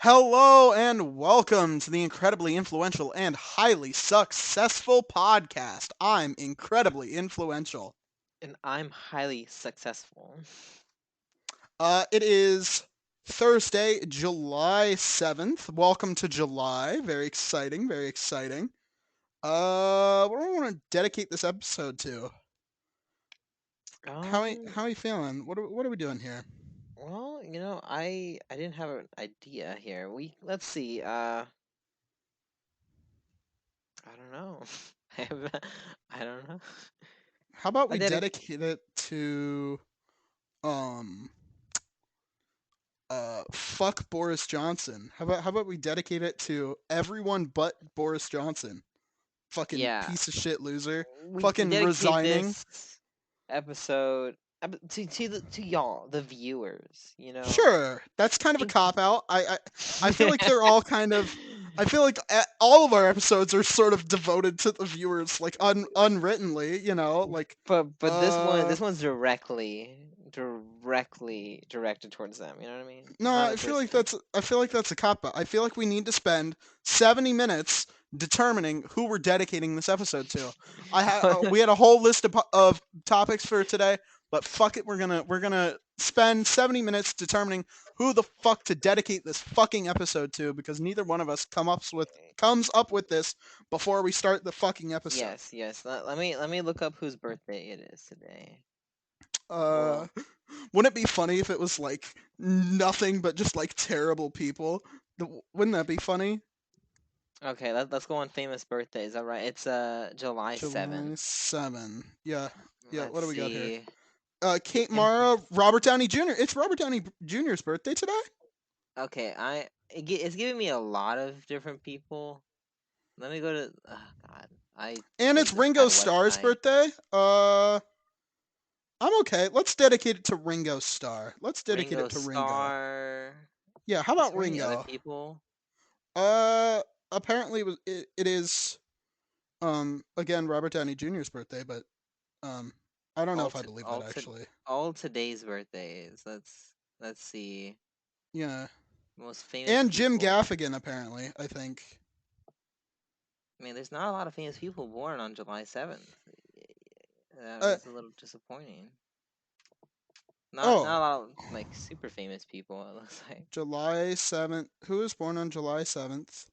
Hello and welcome to the incredibly influential and highly successful podcast. I'm incredibly influential. And I'm highly successful. It is Thursday, July 7th. Welcome to July. Very exciting, very exciting. What do I want to dedicate this episode to? Um, How are you feeling? What are we doing here? I didn't have an idea here. Let's see. I don't know. I have, I don't know. How about I we did dedicate it to um fuck Boris Johnson. How about we dedicate it to everyone but Boris Johnson? Fucking Yeah, piece of shit loser. we Fucking dedicate resigning. this episode to y'all, the viewers. Sure, that's kind of a Think. cop out. I feel like they're all kind of. I feel like all of our episodes are sort of devoted to the viewers, like unwrittenly. Like But this one uh this one's directly directed towards them. You know what I mean? no, It's not I a feel like personal. that's a cop out. I feel like we need to spend 70 minutes determining who we're dedicating this episode to. We had a whole list of topics for today, but fuck it, we're gonna spend 70 minutes determining who the fuck to dedicate this fucking episode to because neither one of us comes up with this before we start the fucking episode. Yes, yes. Let me look up whose birthday it is today. Uh, Well, wouldn't it be funny if it was like nothing but just like terrible people? Wouldn't that be funny? okay. Let's go on famous birthdays. All right. It's July July 7th. 7. Yeah. Yeah, Let's what do we got here? see. Kate And Mara, Robert Downey Jr. It's Robert Downey Jr.'s birthday today? okay, it's giving me a lot of different people. Let me go to. Oh God, I And hate it's this Ringo bad Starr's website. birthday. I'm okay. Let's dedicate it to Ringo Starr. Let's dedicate Ringo it to Ringo. Starr. Yeah, how Is about there any other Ringo? people? Uh apparently it is again Robert Downey Jr.'s birthday, but um I don't know All if I to believe that all to actually. all today's birthdays. Let's see. Yeah. Most famous And Jim people. Gaffigan apparently, I think. I mean, there's not a lot of famous people born on July 7th. Uh That's a little disappointing. Not oh, a lot of like super famous people. It looks like. July 7th. Who was born on July 7th?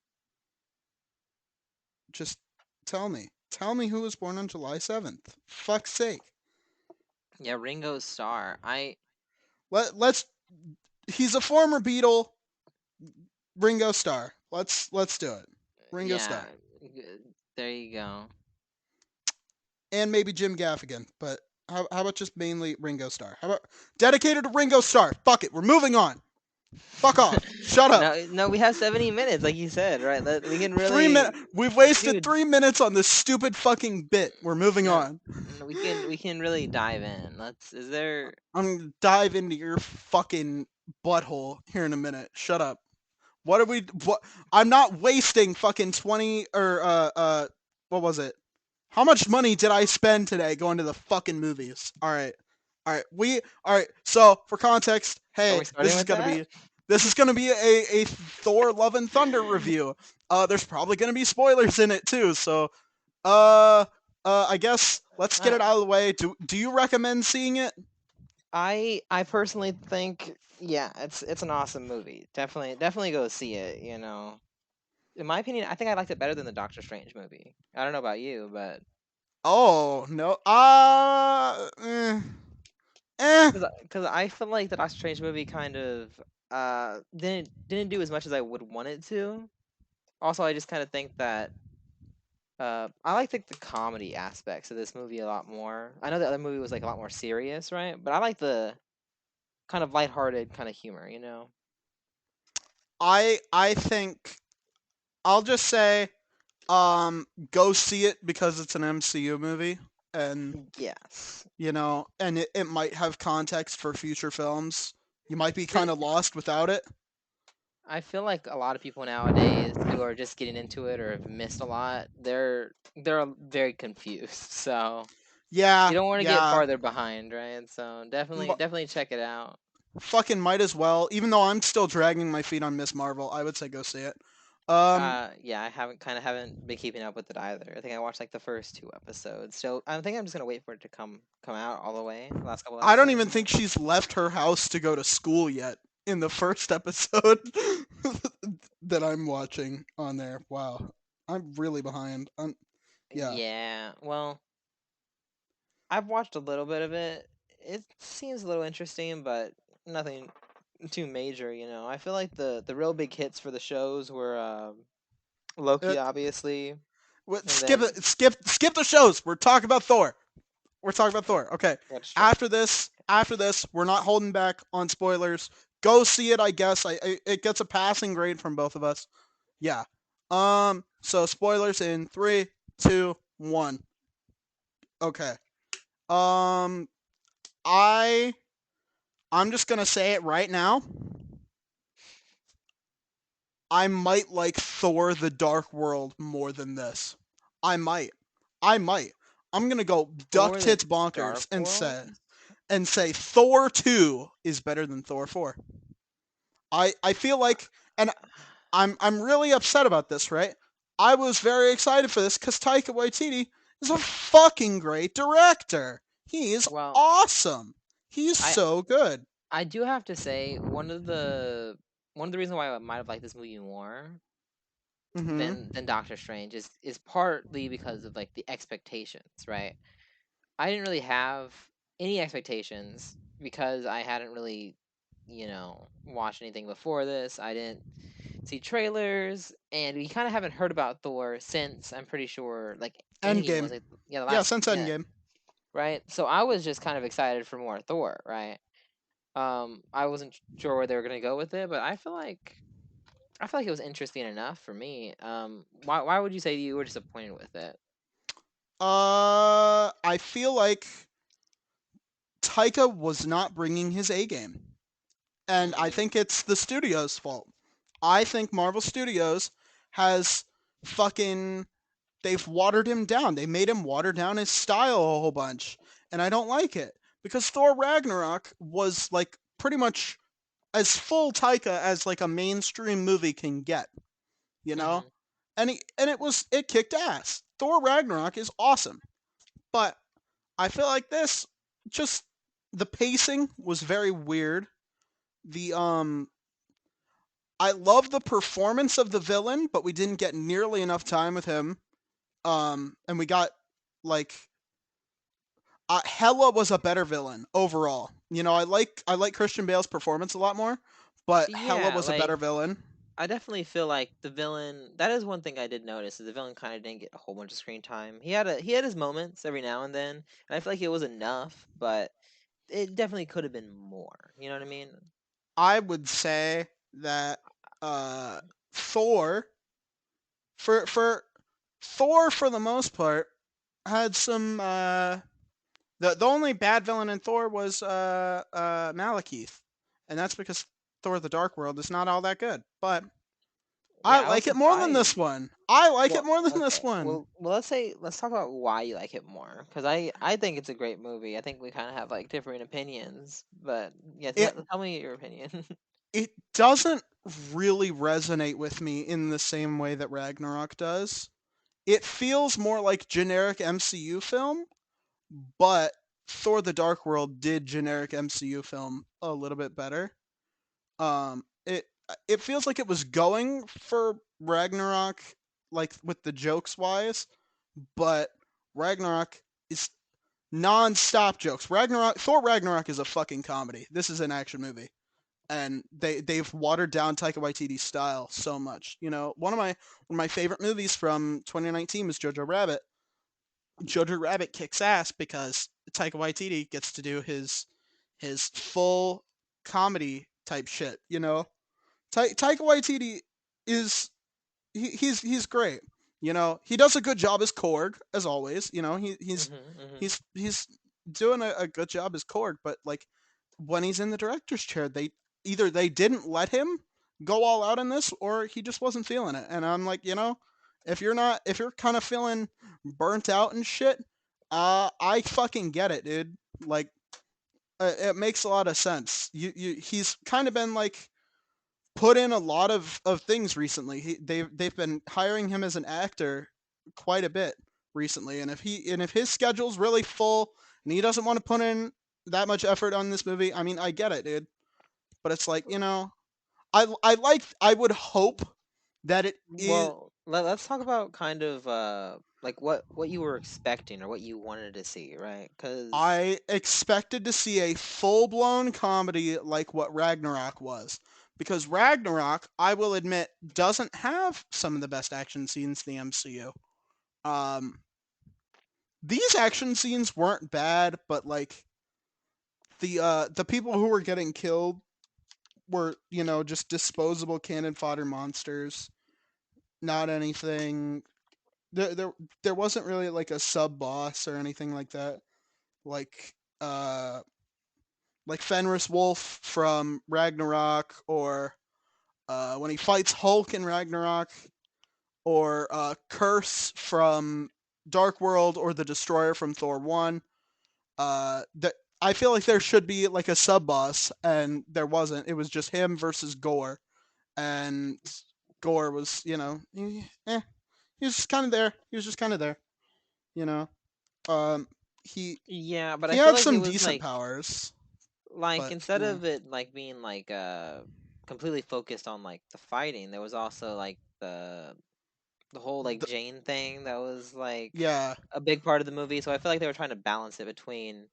Just tell me. Tell me who was born on July 7th. Fuck's sake. Yeah, Ringo Starr. I Let's he's a former Beatle, Ringo Starr. Let's do it. Ringo yeah. Starr. There you go. And maybe Jim Gaffigan, but how about just mainly Ringo Starr? How about dedicated to Ringo Starr? Fuck it. We're moving on. Fuck off. Shut up. No, we have 70 minutes, like you said, right? We can 3 minutes. really, We've wasted dude. 3 minutes on this stupid fucking bit. We're moving No, on. no, we can really dive in. Let's. Is there? I'm gonna dive into your fucking butthole here in a minute. Shut up. What are we? What? I'm not wasting fucking 20 or what was it? How much money did I spend today going to the fucking movies? All right, all right. All right. So for context, Are hey, we starting with that? this is gonna be a Thor: Love and Thunder review. There's probably gonna be spoilers in it too. So uh I guess let's get Uh, it out of the way. Do you recommend seeing it? I personally think, yeah, it's an awesome movie. Definitely go see it. In my opinion, I think I liked it better than the Doctor Strange movie. I don't know about you, but Oh no. Eh. because I feel like the Doctor Strange movie kind of didn't do as much as I would want it to. Also, I just kind of think that I like the comedy aspects of this movie a lot more. I know the other movie was like a lot more serious, right? But I like the kind of lighthearted kind of humor, you know? I think I'll just say go see it because it's an MCU movie and Yes. it might have context for future films. You might be kind It, of lost without it. I feel like a lot of people nowadays who are just getting into it or have missed a lot, they're very confused. So Yeah, you don't want to get yeah. farther behind, right? So M- definitely check it out. fucking might as well. Even though I'm still dragging my feet on Miss Marvel, I would say go see it. Um, Yeah, I haven't been keeping up with it either. I think I watched like the first two episodes, so I think I'm just gonna wait for it to come out all the way. The last couple I don't episodes. even think she's left her house to go to school yet in the first episode that I'm watching on there. Wow. I'm really behind. Yeah. Yeah, well, I've watched a little bit of it. It seems a little interesting, but nothing too major. I feel like the real big hits for the shows were Uh, Loki, obviously, and skip then it. Skip the shows. We're talking about Thor. We're talking about Thor. Okay. got distracted. After this, we're not holding back on spoilers. Go see it. I guess it gets a passing grade from both of us. Yeah. So spoilers in three, two, one. Okay. Um. I I'm just gonna say it right now. I might like Thor: The Dark World more than this. I might. I might. I'm gonna go duck Thor: The tits bonkers Dark World. and say Thor 2 is better than Thor 4. I feel like, and I'm really upset about this, right? I was very excited for this because Taika Waititi is a fucking great director. He is Well, awesome. He's I so good. I do have to say one of the reasons why I might have liked this movie more Mm-hmm. than Doctor Strange is partly because of like the expectations, right? I didn't really have any expectations because I hadn't really, watched anything before this. I didn't see trailers, and we kind of haven't heard about Thor since I'm pretty sure like Endgame Endgame. was like yeah the Yeah, last since yeah Endgame. right. So I was just kind of excited for more Thor, right? I wasn't sure where they were gonna go with it, but I feel like it was interesting enough for me. Why would you say you were disappointed with it? I feel like Taika was not bringing his A game, and I Mm-hmm. think it's the studio's fault. I think Marvel Studios has fucking they've watered him down. They made him water down his style a whole bunch, and I don't like it because Thor Ragnarok was like pretty much as full Taika as like a mainstream movie can get, you know? Mm-hmm. And it kicked ass. Thor Ragnarok is awesome, but I feel like this just the pacing was very weird. The I love the performance of the villain, but we didn't get nearly enough time with him. And we got like Hela was a better villain overall. I like Christian Bale's performance a lot more, but Hela Yeah, was a like better villain. I definitely feel like the villain. That is one thing I did notice is the villain kind of didn't get a whole bunch of screen time. He had his moments every now and then, and I feel like it was enough, but it definitely could have been more. You know what I mean? I would say that uh, Thor for Thor for the most part had some the only bad villain in Thor was Malekith, and that's because Thor: The Dark World is not all that good. But I Yeah, I was like it more than surprised. this one. I like it Well, more than this okay. one. Well, let's talk about why you like it more, because I think it's a great movie. I think we kind of have like different opinions, but yeah, It tell me your opinion. it doesn't really resonate with me in the same way that Ragnarok does. It feels more like generic MCU film, but Thor: The Dark World did generic MCU film a little bit better. It feels like it was going for Ragnarok, like with the jokes wise, but Ragnarok is non-stop jokes. Thor Ragnarok is a fucking comedy. This is an action movie, and they've watered down Taika Waititi's style so much. One of my favorite movies from 2019 was Jojo Rabbit. Jojo Rabbit kicks ass because Taika Waititi gets to do his full comedy type shit. Taika Waititi is he's great. He does a good job as Korg as always. Hmm. He's doing a good job as Korg, but like when he's in the director's chair, they didn't let him go all out in this, or he just wasn't feeling it. And I'm like, if you're kind of feeling burnt out and shit, I fucking get it, dude. Like It makes a lot of sense. He's kind of been like put in a lot of things recently. They've been hiring him as an actor quite a bit recently, and if his schedule's really full and he doesn't want to put in that much effort on this movie, I mean, I get it, dude. But it's like, I would hope that it is. Well, let's talk about kind of like what you were expecting or what you wanted to see, right? Because I expected to see a full blown comedy like what Ragnarok was. Because Ragnarok, I will admit, doesn't have some of the best action scenes in the MCU. Um, these action scenes weren't bad, but like the people who were getting killed were, just disposable cannon fodder monsters. Not anything. There, there, there wasn't really like a sub boss or anything like that. Like uh, like Fenris Wolf from Ragnarok, or when he fights Hulk in Ragnarok, or Curse from Dark World, or the Destroyer from Thor One. That I feel like there should be like a sub boss, and there wasn't. It was just him versus Gore, and Gore was, he was just kind of there. He was just kind of there, you know. Um, he yeah, but he I feel had like it some was decent powers, like but instead of it like being like completely focused on like the fighting, there was also like the whole like the, Jane thing that was like yeah, a big part of the movie. So I feel like they were trying to balance it between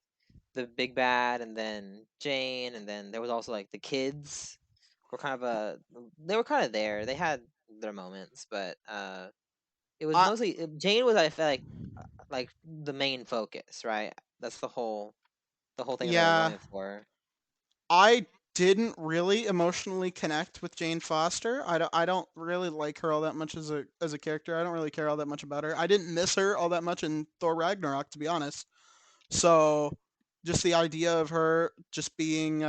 the big bad and then Jane, and then there was also like the kids were kind of a they were kind of there. They had their moments, but it was I mostly Jane was I feel like the main focus, right? That's the whole thing that they were yeah, going for. I didn't really emotionally connect with Jane Foster. I don't really like her all that much as a character. I don't really care all that much about her. I didn't miss her all that much in Thor Ragnarok, to be honest. So just the idea of her just being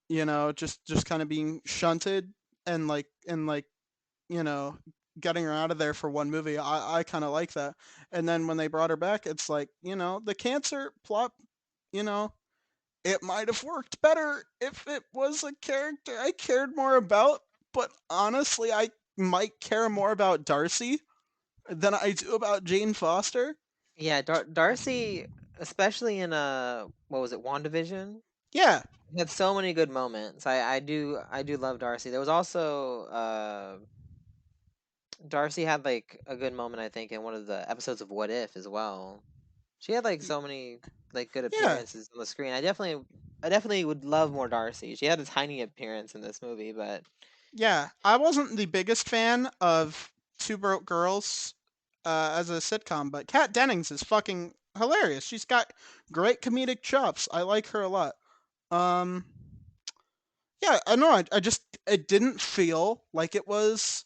just kind of being shunted, and you know getting her out of there for one movie, I kind of like that. And then when they brought her back, it's like, the cancer plot, you know it might have worked better if it was a character I cared more about. But honestly, I might care more about Darcy than I do about Jane Foster. Yeah, Darcy, especially in what was it, WandaVision, Yeah, had so many good moments. I do love Darcy. There was also Darcy had like a good moment I think in one of the episodes of What If as well. She had like so many like good yeah, appearances on the screen. I definitely would love more Darcy. She had a tiny appearance in this movie, but yeah. I wasn't the biggest fan of Two Broke Girls as a sitcom, but Kat Dennings is fucking hilarious. She's got great comedic chops. I like her a lot. Um, yeah, I know. I just it didn't feel like it was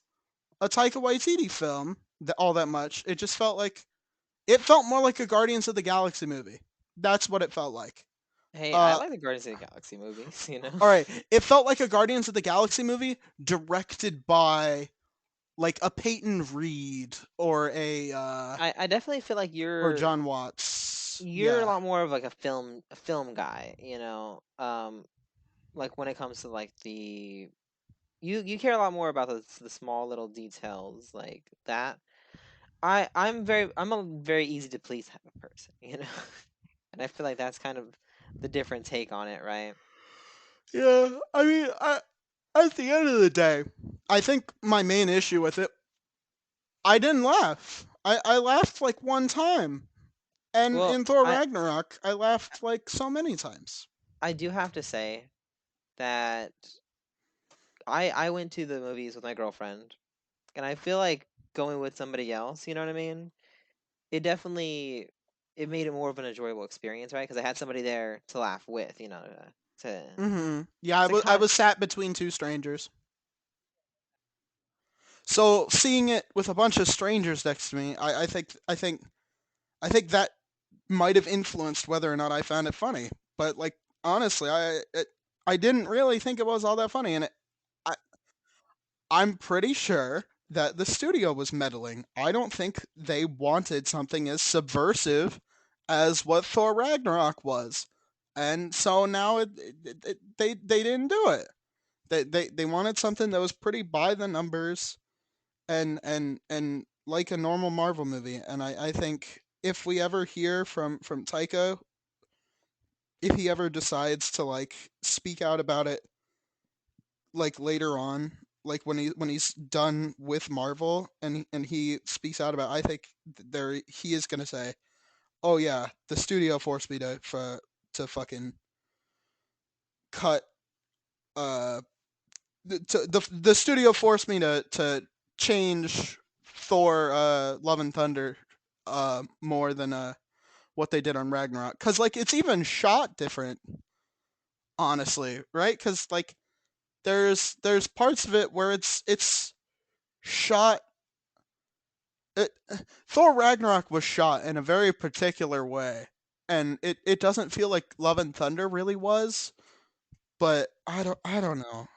a Taika Waititi film all that much. It felt more like a Guardians of the Galaxy movie. That's what it felt like. hey, I Uh, like the Guardians of the Galaxy movies, you know. all right, it felt like a Guardians of the Galaxy movie directed by like a Peyton Reed, or I definitely feel like or you're John Watts. you're a Yeah, lot more of like a film guy, you know. Like when it comes to like you care a lot more about the small little details like that. I'm a very easy to please type of person, you know. And I feel like that's kind of the different take on it, right? yeah. I mean, at the end of the day, I think my main issue with it, I didn't laugh. I laughed like one time. And Well, in Thor I Ragnarok, I laughed like so many times. I do have to say that I went to the movies with my girlfriend, and I feel like going with somebody else, you know what I mean? It definitely it made it more of an enjoyable experience, right? Because I had somebody there to laugh with, you know, to Yeah, to I kind. was sat between two strangers. So seeing it with a bunch of strangers next to me, I think that might have influenced whether or not I found it funny. But like honestly, I didn't really think it was all that funny, and I, I'm pretty sure that the studio was meddling. I don't think they wanted something as subversive as what Thor Ragnarok was. and so now they didn't do it. They wanted something that was pretty by the numbers and like a normal Marvel movie. And I think if we ever hear from Taika, if he ever decides to like speak out about it like later on, like when he's done with Marvel and he speaks out about, I think there he is gonna say, "Oh yeah, the studio forced me to fucking cut uh the studio forced me to change Thor Love and Thunder more than what they did on Ragnarok, cuz like it's even shot different, honestly, right? Cuz like there's parts of it where it's shot it, Thor Ragnarok was shot in a very particular way, and it doesn't feel like Love and Thunder really was, but I don't know.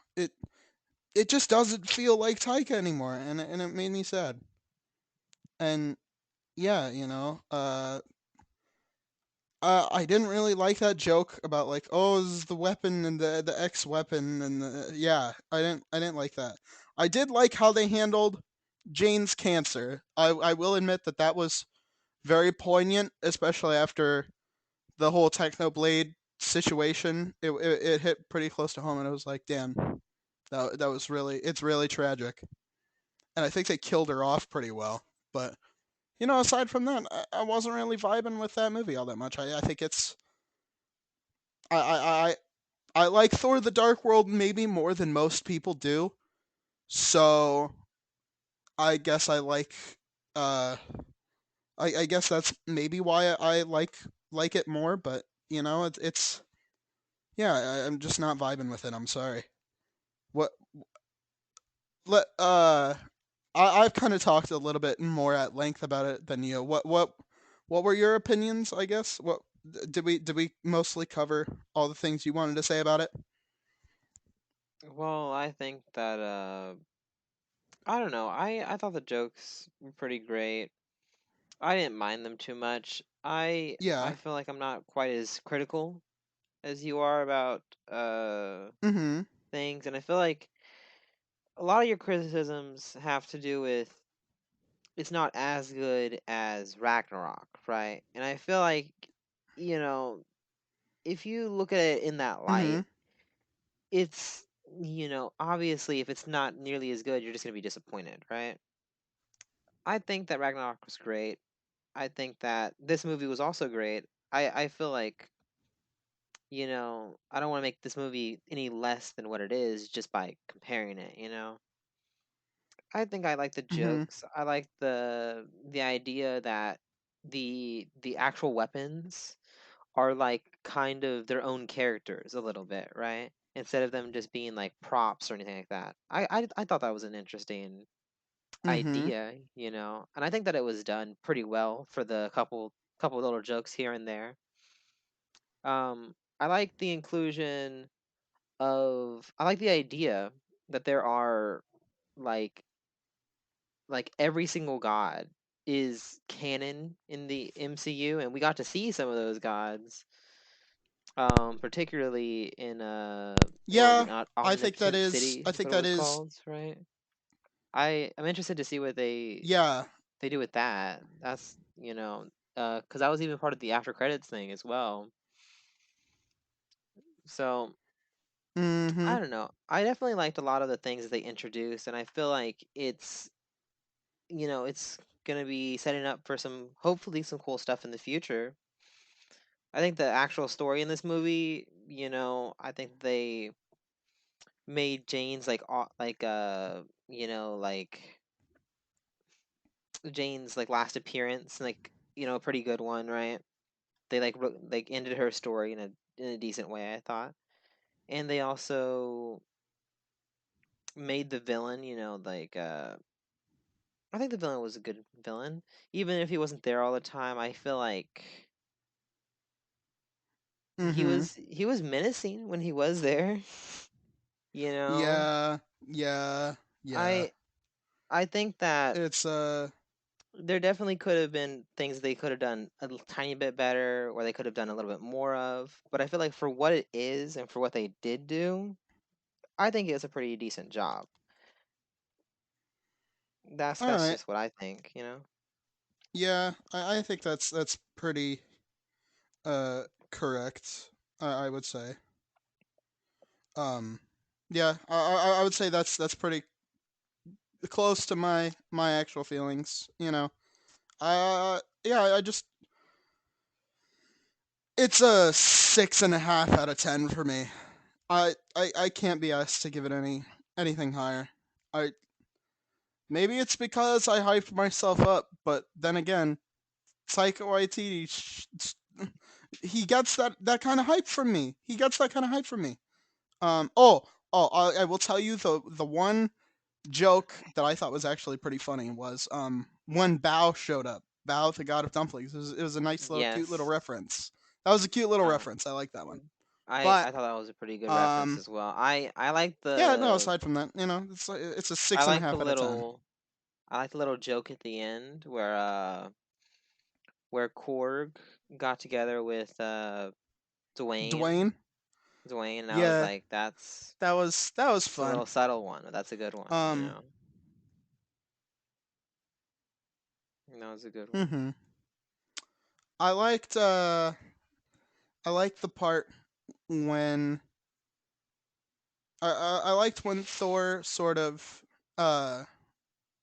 It just doesn't feel like Taika anymore, and it made me sad. And yeah, I didn't really like that joke about like, oh, this is the weapon and the X weapon and yeah, I didn't like that. I did like how they handled Jane's cancer. I will admit that that was very poignant, especially after the whole Technoblade situation. It hit pretty close to home, and it was like, damn, that was really it's really tragic. And I think they killed her off pretty well. But aside from that, I wasn't really vibing with that movie all that much. I think it's I I, I I like Thor: The Dark World maybe more than most people do. So I guess I like uh I guess that's maybe why I like it more. But it's yeah, I'm just not vibing with it. I'm sorry. What let I've kind of talked a little bit more at length about it than you. What were your opinions? I guess what did we mostly cover all the things you wanted to say about it? Well, I think that I don't know. I thought the jokes were pretty great. I didn't mind them too much. I Yeah. feel like I'm not quite as critical as you are about Mm-hmm. things, and I feel like a lot of your criticisms have to do with it's not as good as Ragnarok, right? And I feel like, you know, if you look at it in that Mm-hmm. light, it's, obviously if it's not nearly as good, you're just going to be disappointed, right? I think that Ragnarok was great. I think that this movie was also great. I feel like, I don't want to make this movie any less than what it is just by comparing it. I think I like the Mm-hmm. jokes. I like the idea that the actual weapons are like kind of their own characters a little bit, right? Instead of them just being like props or anything like that. I thought that was an interesting Mm-hmm. idea. And I think that it was done pretty well for the couple little jokes here and there. I like the inclusion I like the idea that there are like every single god is canon in the MCU, and we got to see some of those gods, particularly in what was Yeah, it, Omnipotent I City? Is think what it that was is called, right? I'm interested to see what yeah. they do with that. That's because that was even part of the after credits thing as well. So Mm-hmm. I don't know. I definitely liked a lot of the things that they introduced, and I feel like it's gonna be setting up for some hopefully some cool stuff in the future. I think the actual story in this movie, I think they made Jane's like Jane's like last appearance like a pretty good one, right? They like ended her story in a decent way, I thought. And they also made the villain, I think the villain was a good villain. Even if he wasn't there all the time, I feel like he Mm-hmm. was he was menacing when he was there, you know. Yeah. Yeah. Yeah. I I think that It's there definitely could have been things they could have done tiny bit better, or they could have done a little bit more of. But I feel like for what it is and for what they did do, I think it was a pretty decent job. All That's right. just what I think, you know. Yeah, I think that's pretty correct. I would say. Um, yeah, I would say that's pretty close to my actual feelings. You know, yeah, I just it's a 6.5 out of 10 for me. I can't be asked to give it anything higher. I maybe it's because I hyped myself up, but then again, Taika Waititi, he gets that kind of hype from me. He gets that kind of hype from me. Oh, I will tell you the one joke that I thought was actually pretty funny was when Bao showed up. Bao, the god of dumplings. It was a nice little cute little Yes. reference. That was a cute little Uh, reference. I like that one. I But I thought that was a pretty good reference um as well. I like yeah, no. the Aside from that, it's a I six and a like the half out of 10. little I like the little joke at the end where Korg got together with Dwayne. Dwayne. Dwayne, and I was Yeah, like, that was it's a fun. little subtle one, but that's a good one, you Um. know. That was a good one. hmm I liked I liked the part when I liked when Thor sort of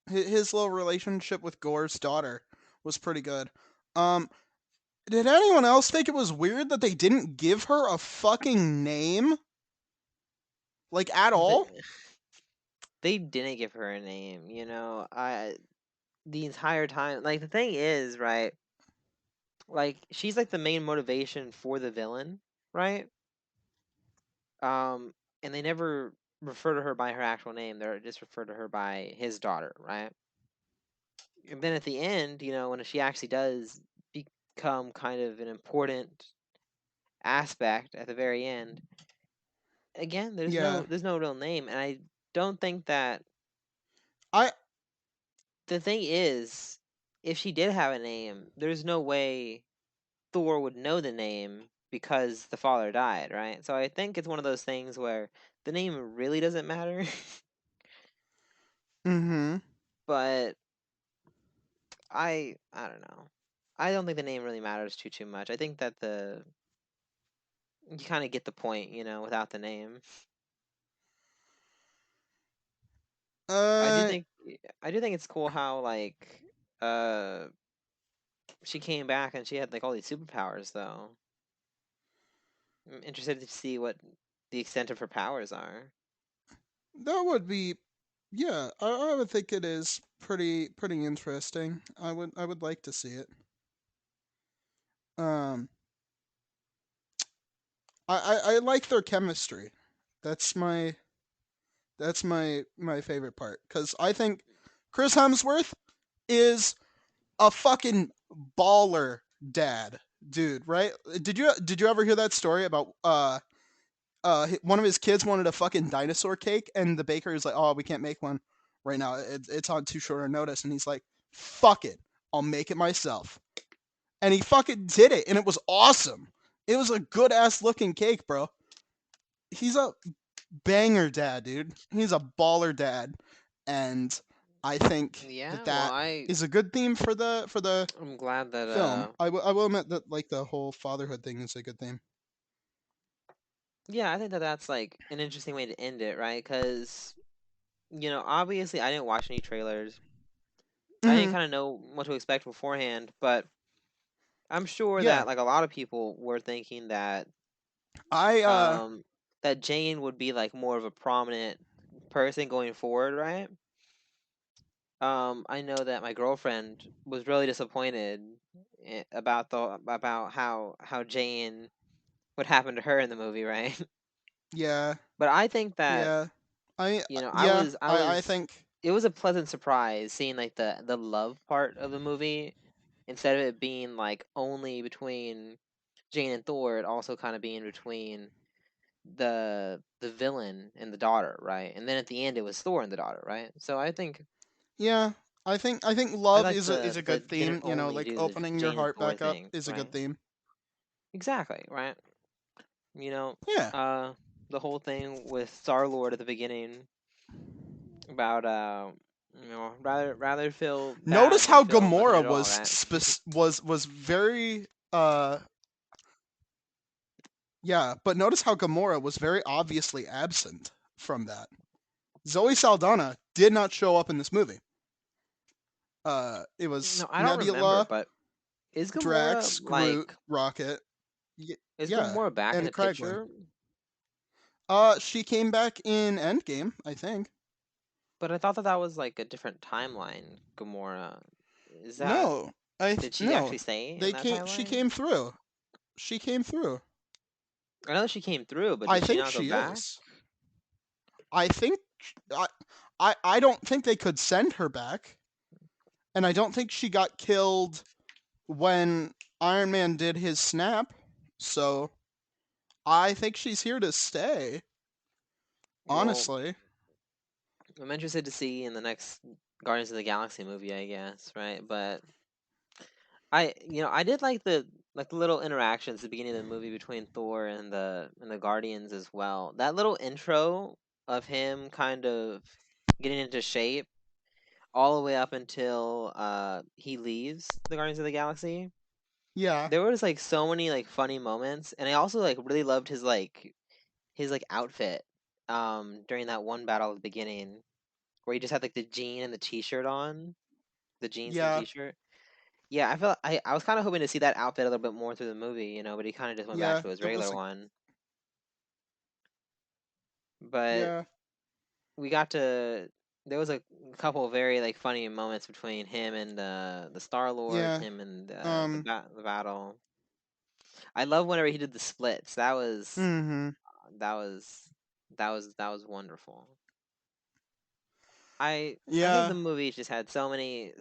his little relationship with Gore's daughter was pretty good. Um, did anyone else think it was weird that they didn't give her a fucking name, like at They, all? they didn't give her a name, you know. I the entire time, like the thing is, right? Like she's like the main motivation for the villain, right? Um, and they never refer to her by her actual name. They're just refer to her by his daughter, right? And then at the end, you know, when she actually does become kind of an important aspect at the very end, again, Yeah, there's no real name, and I don't think that I the thing is, if she did have a name, there's no way Thor would know the name because the father died, right? So I think it's one of those things where the name really doesn't matter, mm-hmm. but I don't know. I don't think the name really matters too much. I think that the you kind of get the point, you know, without the name. I do Uh think I do think it's cool how like uh she came back and she had like all these superpowers though. I'm interested to see what the extent of her powers are. that would be yeah, I would think it is pretty interesting. I would like to see it. Um I like their chemistry. That's my favorite part cuz I think Chris Hemsworth is a fucking baller dad, dude, right? Did you ever hear that story about one of his kids wanted a fucking dinosaur cake and the baker is like, "Oh, we can't make one right now. It's on too short a notice." And he's like, "Fuck it. I'll make it myself." And he fucking did it and it was awesome. It was a good ass looking cake, bro. He's a banger dad, dude. He's a baller dad, and I think that Yeah, well, that is a good theme for the I'm glad that film. I will admit that like the whole fatherhood thing is a good theme. yeah, I think that that's like an interesting way to end it, right? Cuz you know, obviously I didn't watch any trailers. I didn't hmm kind of know what to expect beforehand, but I'm sure Yeah, that like a lot of people were thinking I um that Jane would be like more of a prominent person going forward, right? I know that my girlfriend was really disappointed about the about how Jane what happened to her in the movie, right? yeah But I think that yeah I you know yeah I I was think it was a pleasant surprise seeing like the love part of the movie instead of it being like only between Jane and Thor, it also kind of being between the villain and the daughter, right? And then at the end it was Thor and the daughter, right? So I think yeah I think I love like is a the good didn't theme. only Like do the opening your Jane and heart Thor back up thing, is a good right? theme. Exactly, right? You know, Yeah. uh, the whole thing with Star Lord at the beginning about rather feel Notice bad than how feel nothing Gamora at all, was right? was very yeah, but notice how Gamora was very obviously absent from that. Zoe Saldana did not show up in this movie. It was No, I don't remember, Nebula, but is Gamora Drax, Groot, like Rocket. is Yeah, Gamora back in and the Craigley. picture? She came back in Endgame, I think. But I thought that that was like a different timeline. Gamora, is that No, did she no. actually stay in They that came. She timeline? came through. She came through. I know she came through, but I did she think not go she back? is. I think. I. I don't think they could send her back, and I don't think she got killed when Iron Man did his snap. So I think she's here to stay. Well, Honestly. I'm interested to see in the next Guardians of the Galaxy movie, I guess, right? But I did like the little interactions at the beginning of the movie between Thor and the Guardians as well. That little intro of him kind of getting into shape all the way up until he leaves the Guardians of the Galaxy. Yeah. There was like so many like funny moments, and I also like really loved his like outfit during that one battle at the beginning where he just had like the jean and the t-shirt on, the jeans and the Yeah. t-shirt. Yeah, I was kind of hoping to see that outfit a little bit more through the movie, but he kind of just went back Yeah. to his It regular was. one. But Yeah. we got to there was a couple of very like funny moments between him and the Star Lord, Yeah. him and Um. the battle. I love whenever he did the splits. Mhm. That was that was wonderful. I think the Yeah. movie just had so many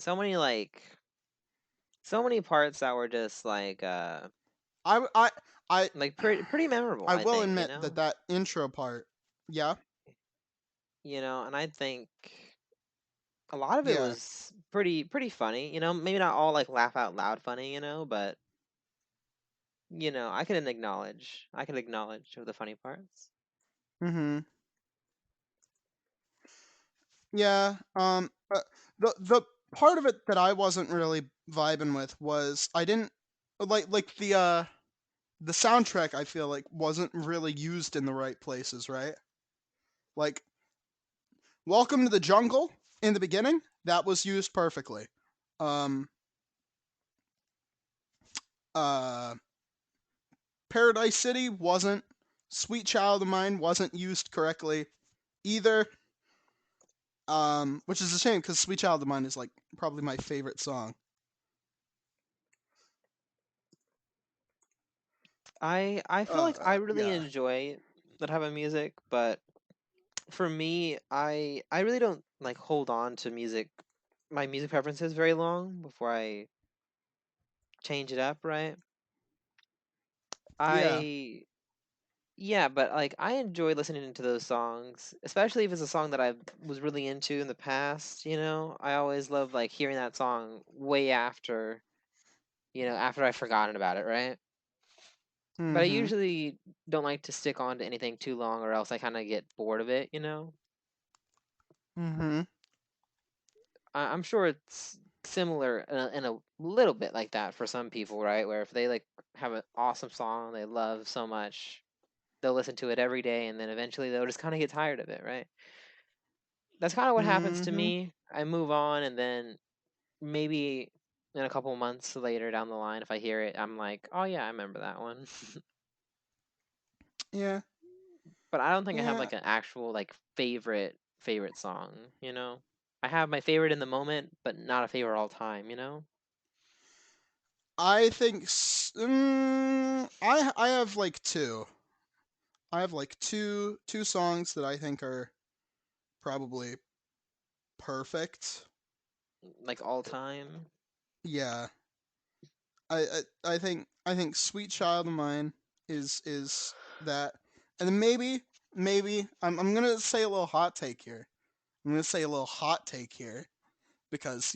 parts that were just I. I. I. like pretty memorable, I I will think, admit that that intro part. Yeah. and I think a lot of it Yeah. was pretty funny, maybe not all like laugh out loud funny, but I can acknowledge the funny parts. Mhm. Yeah. The part of it that I wasn't really vibing with was I didn't like the soundtrack. I feel like wasn't really used in the right places. Right. Like Welcome to the Jungle in the beginning, that was used perfectly. Um. Uh. Paradise City wasn't. Sweet Child of Mine wasn't used correctly either. Which is a shame because Sweet Child of Mine is like probably my favorite song. I feel like I really Yeah. enjoy that type of music, but for me, I really don't like hold on to my music preferences very long before I change it up, right? Yeah. I Yeah, but like I enjoy listening to those songs, especially if it's a song that I was really into in the past. I always love like hearing that song way after I've forgotten about it, right? But I Mm-hmm. usually don't like to stick on to anything too long or else I kind of get bored of it. Mm-hmm. I'm sure it's similar in a little bit like that for some people, right? Where if they like have an awesome song they love so much, they'll listen to it every day and then eventually they'll just kind of get tired of it, right? That's kind of what happens to Mm-hmm. me. I move on and then maybe in a couple months later down the line if I hear it, I'm like, "Oh yeah, I remember that one." Yeah. But I don't think I have Yeah. like an actual like favorite song. I have my favorite in the moment, but not a favorite all time. I think I have like two. I have like two songs that I think are probably perfect. Like all time. Yeah. I think Sweet Child of Mine is that. And then maybe I'm gonna say a little hot take here. I'm gonna say a little hot take here. because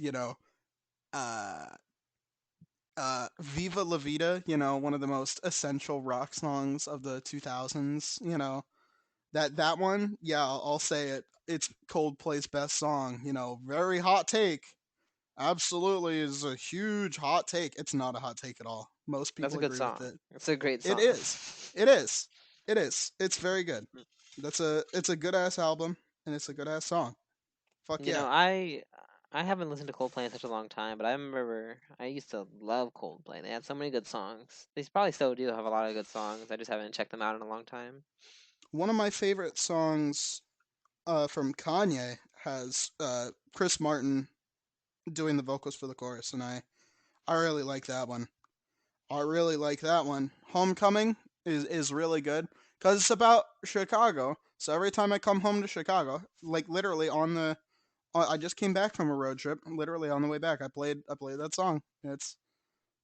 uh, "Viva La Vida," one of the most essential rock songs of the 2000s. That one, yeah, I'll say it. It's Coldplay's best song. Very hot take. Absolutely is a huge hot take. It's not a hot take at all. Most That's a people good agree with song. it. It's a great It song. is. It is. It is. It's very good. It's a good ass album and it's a good ass song. Fuck You know, yeah. I haven't listened to Coldplay in such a long time, but I remember I used to love Coldplay. They had so many good songs. They probably still do have a lot of good songs. I just haven't checked them out in a long time. One of my favorite songs from Kanye has Chris Martin doing the vocals for the chorus, and I really like that one. I really like that one. Homecoming is really good because it's about Chicago. So every time I come home to Chicago, like literally I just came back from a road trip. Literally on the way back, I played that song. It's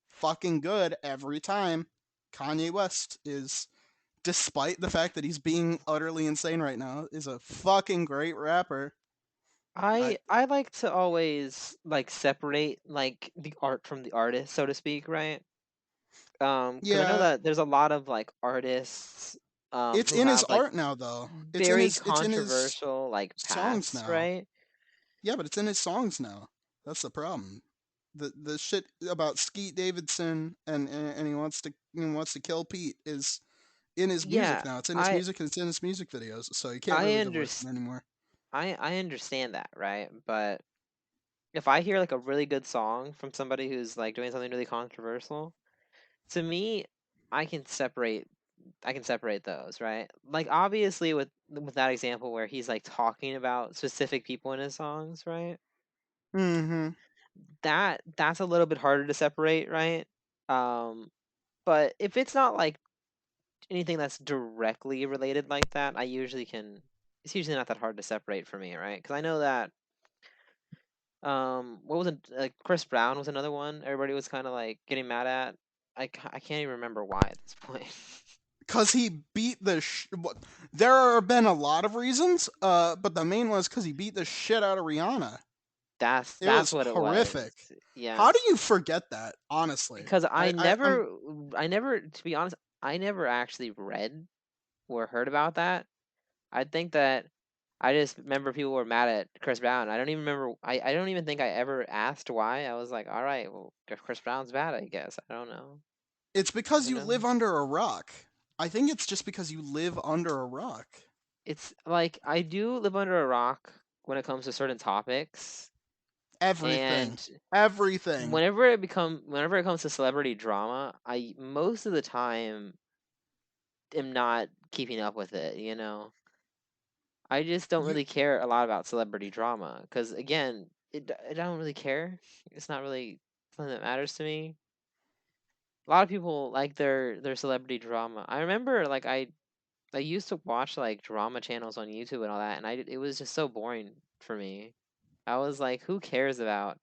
fucking good every time. Kanye West is, despite the fact that he's being utterly insane right now, is a fucking great rapper. I I like to always like separate like the art from the artist, so to speak, right? Because I know Yeah, that there's a lot of like artists it's who in his have like art now though. very It's in his controversial like songs pasts, now. right? Yeah, but it's in his songs now. That's the problem. The shit about Skeet Davidson and he wants to kill Pete is in his music Yeah, now. It's in his I music and it's in his music videos. So you can't I really divorce it understand. anymore. I understand that, right? But if I hear like a really good song from somebody who's like doing something really controversial, to me, I can separate I can separate those, right? Like obviously with that example where he's like talking about specific people in his songs, right? Mm-hmm. That's a little bit harder to separate, right? Um, but if it's not like anything that's directly related like that, I usually can. It's usually not that hard to separate for me, right? Because I know that what was it? Like Chris Brown was another one. Everybody was kind of like getting mad at. I can't even remember why at this point. Cause he beat there have been a lot of reasons, but the main one was because he beat the shit out of Rihanna. It That's was what it was. horrific. Yeah, How do you forget that? Honestly, because I'm I never, to be honest, I never actually read or heard about that. I think that I just remember people were mad at Chris Brown. I don't even remember. I don't even think I ever asked why. I was like, all right, well, if Chris Brown's bad, I guess. I don't know. It's because You you know, live under a rock. I think it's just because you live under a rock. it's like I do live under a rock when it comes to certain topics, Everything, and everything. whenever it comes to celebrity drama, I most of the time am not keeping up with it. You know, I just don't You really care a lot about celebrity drama because again, I don't really care. It's not really something that matters to me. A lot of people like their celebrity drama. I remember like I used to watch like drama channels on YouTube and all that, and it was just so boring for me. I was like, who cares about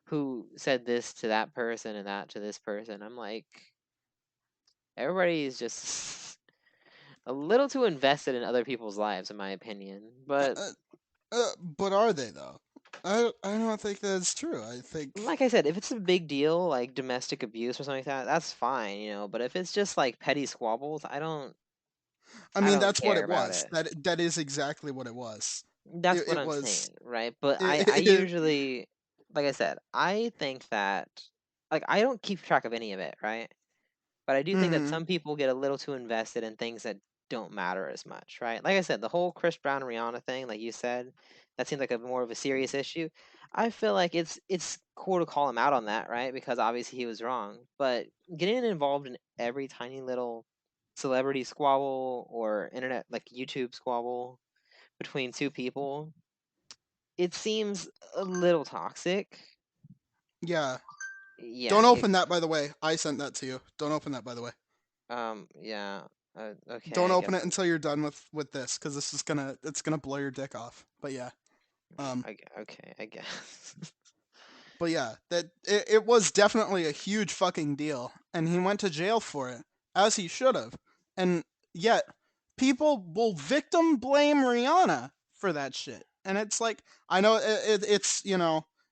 who said this to that person and that to this person? I'm like, everybody is just a little too invested in other people's lives, in my opinion. uh, But uh, but are they though? I don't think that's true. I think like I said, if it's a big deal, like domestic abuse or something like that, that's fine, But if it's just like petty squabbles, I I mean don't that's what care it about was. it. That is exactly what it was. That's what It I'm was saying, right? But I it, usually, like I said, I think that, like, I don't keep track of any of it, right? But I do think that mhm. some people get a little too invested in things that don't matter as much, right? Like I said, the whole Chris Brown and Rihanna thing, like you said, that seems like a more of a serious issue. I feel like it's cool to call him out on that, right? Because obviously he was wrong. But getting involved in every tiny little celebrity squabble or internet like YouTube squabble between two people, it seems a little toxic. Yeah. Yeah, Don't open that by the way. I sent that to you. Don't open that by the way. yeah. Okay, Don't I open guess. it until you're done with this cuz this is going to it's going to blow your dick off. But yeah. Um Okay, I guess. But yeah, that it was definitely a huge fucking deal, and he went to jail for it, as he should have. And yet, people will victim blame Rihanna for that shit, and it's like I know it's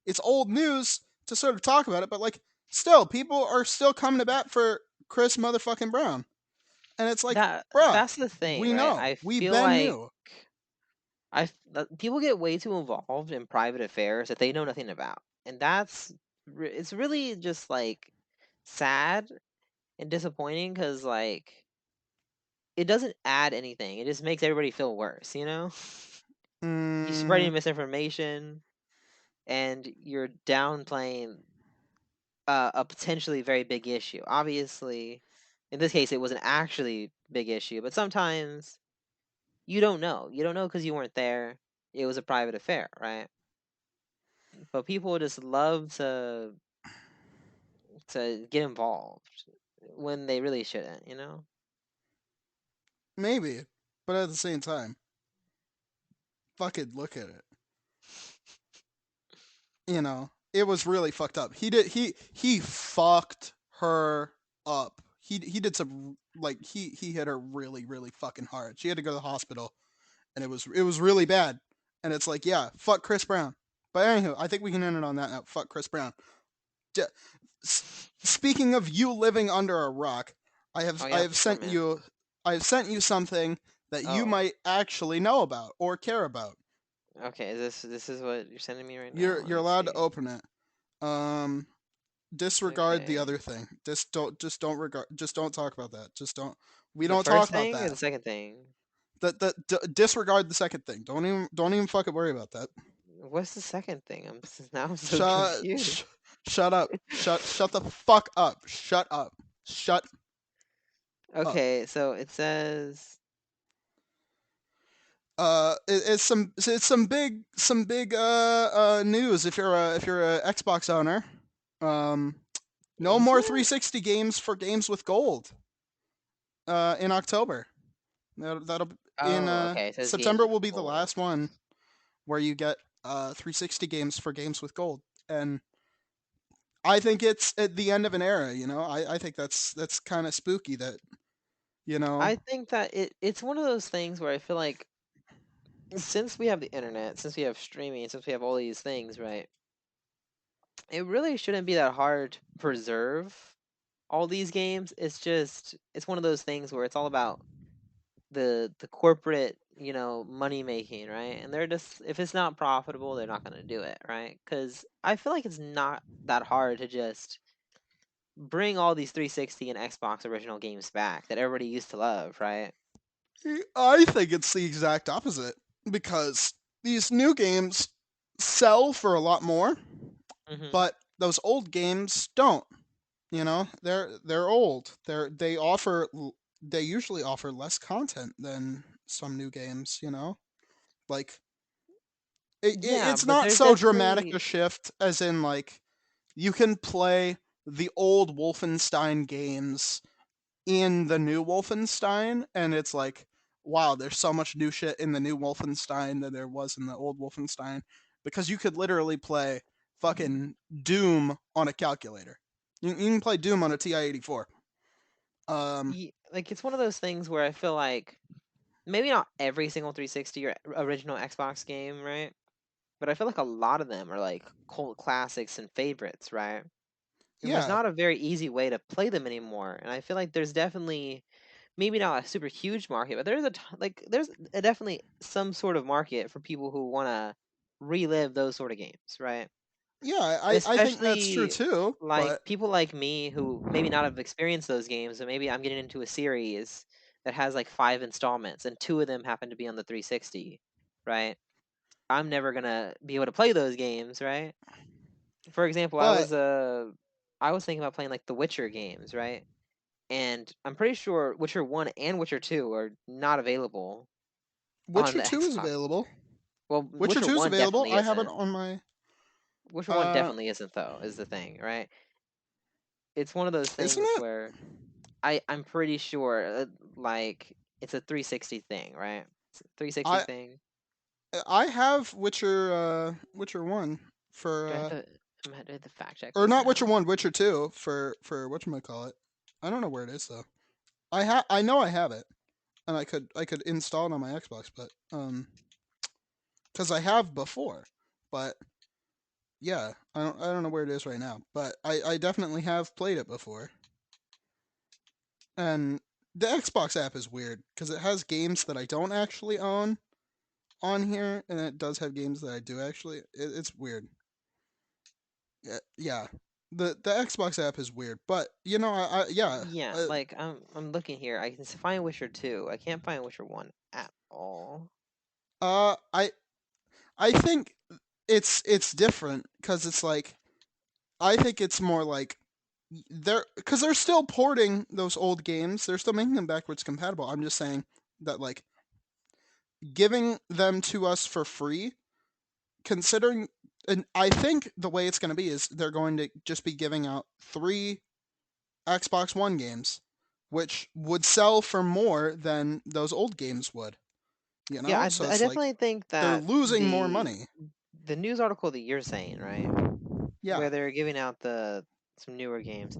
it's old news to sort of talk about it, but like still people are still coming to bat for Chris motherfucking Brown. And it's like, bruh, That's the thing, we right? know. I We feel been like knew. people get way too involved in private affairs that they know nothing about, and it's really just like sad and disappointing because like it doesn't add anything. It just makes everybody feel worse, you know? You're Mm, spreading misinformation and you're downplaying a potentially very big issue. Obviously, in this case, it was an actually big issue, but sometimes you don't know. You don't know because you weren't there. It was a private affair, right? But people just love to get involved when they really shouldn't, you know? maybe. But at the same time, fucking look at it. It was really fucked up. He fucked her up. He did some like he hit her really really fucking hard. She had to go to the hospital, and it was really bad. And it's like, yeah, fuck Chris Brown. But anywho, I think we can end it on that note. Fuck Chris Brown. D- Speaking of you living under a rock, I Oh have I yeah, have for sure, sent man. you I have sent you something that you Oh, might actually know about or care about. okay. This is what you're sending me right You're now? Let you're me allowed to see. open it. Um, disregard the Okay. other thing. Just don't regard. Just don't talk about that. Just don't. We The don't talk first about thing or that. the second thing? Disregard the second thing. Don't even fucking worry about that. What's the second thing? Now I'm so Shut confused. sh- shut up. Shut the fuck up. Shut up. Shut up. Okay, so it says, It's some big news if you're a Xbox owner. Um, no is more it? 360 games for games with gold. In October. That'll in Oh, okay. It says games September with will be the gold. last one where you get 360 games for games with gold, and I think it's at the end of an era. I think that's kind of spooky that you know. I think that it's one of those things where I feel like since we have the internet, since we have streaming, since we have all these things, right? It really shouldn't be that hard to preserve all these games. It's one of those things where it's all about the corporate, money making, right? And they're just if it's not profitable, they're not going to do it, right? Cuz I feel like it's not that hard to just bring all these 360 and Xbox original games back that everybody used to love, right? I think it's the exact opposite because these new games sell for a lot more, Mhm. but those old games don't. They're old. They usually offer less content than some new games. Like Yeah, it's but not there's so dramatic a definitely shift as in like you can play the old Wolfenstein games in the new Wolfenstein, and it's like, wow, there's so much new shit in the new Wolfenstein that there was in the old Wolfenstein because you could literally play fucking Doom on a calculator. You can play Doom on a TI-84. Um, like it's one of those things where I feel like maybe not every single 360 or original Xbox game, right? But I feel like a lot of them are like cult classics and favorites, right? And there's yeah, not a very easy way to play them anymore. And I feel like there's definitely maybe not a super huge market, but there's definitely some sort of market for people who want to relive those sort of games, right? yeah, I think that's true Especially too. like But people like me who maybe not have experienced those games, and maybe I'm getting into a series that has like 5 installments, and two of them happen to be on the 360, right? I'm never gonna be able to play those games, right? For example, but I was thinking about playing like the Witcher games, right? And I'm pretty sure Witcher 1 and Witcher 2 are not available on Witcher the 2 is Xbox. available. Well, Witcher Witcher 2 is 1 available. definitely I have it isn't. on my. Witcher 1 Uh, definitely isn't though, is the thing, right? It's one of those isn't things it? where I'm pretty sure like it's a 360 thing, right? It's a 360 I thing. I have Witcher 1 for Do I have to I'm gonna have to fact check or this not Witcher now. 1, Witcher 2 for whatchamacallit. I don't know where it is though. I know I have it, and I could install it on my Xbox, but cuz I have before. But Yeah, I don't know where it is right now, but I definitely have played it before. And the Xbox app is weird because it has games that I don't actually own on here, and it does have games that I do actually. It's weird. Yeah, yeah. The Xbox app is weird, but yeah. Yeah, like I'm looking here. I can find Witcher 2. I can't find Witcher 1 at all. Uh, I I think it's different because it's like I think it's more like they're still porting those old games. They're still making them backwards compatible. I'm just saying that like giving them to us for free, considering, and I think the way it's going to be is they're going to just be giving out 3 Xbox One games, which would sell for more than those old games would. Yeah, So I it's like definitely think they're that losing more money. the news article that you're saying, right, Yeah, where they're giving out some newer games.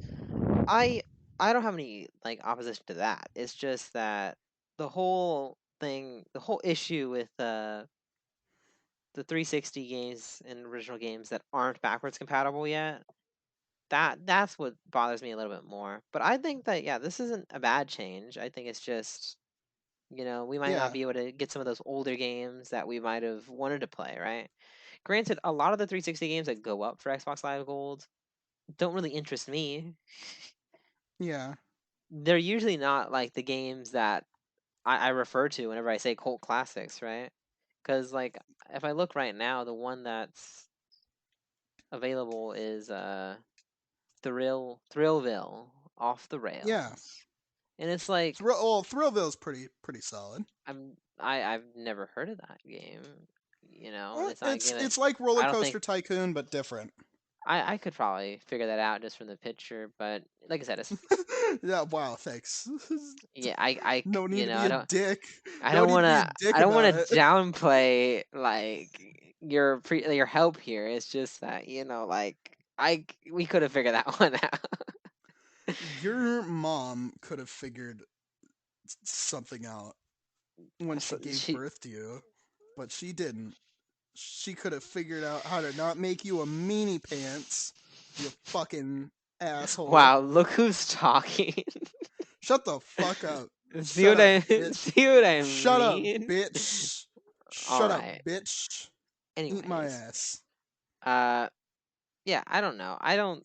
I I don't have any like opposition to that. It's just that the whole issue with the 360 games and original games that aren't backwards compatible yet, that's what bothers me a little bit more. But I think that yeah, this isn't a bad change. I think it's just we might not yeah, be able to get some of those older games that we might have wanted to play, right? Granted, a lot of the 360 games that go up for Xbox Live Gold don't really interest me. yeah, They're usually not like the games that I refer to whenever I say cult classics, right? Because like if I look right now, the one that's available is Thrillville off the yeah. rails, and it's like Thrillville's pretty solid. I've never heard of that game, and Well, it's not a game that it's like Roller I don't think Coaster Tycoon but different. I could probably figure that out just from the picture, but like I said, it's Yeah, wow, thanks. yeah, No need to be a dick. No need to be a dick I don't about want it. to downplay like your help here. It's just that like we could have figured that one out. Your mom could have figured something out when she So gave birth to you, but she didn't. She could have figured out how to not make you a meanie pants, you fucking asshole. wow, look who's talking. Shut the fuck up. See Shut what up, I bitch. see what I Shut up, mean? bitch. All Shut up, right. bitch. Eat my Anyways, ass. uh, yeah, I don't know. I don't.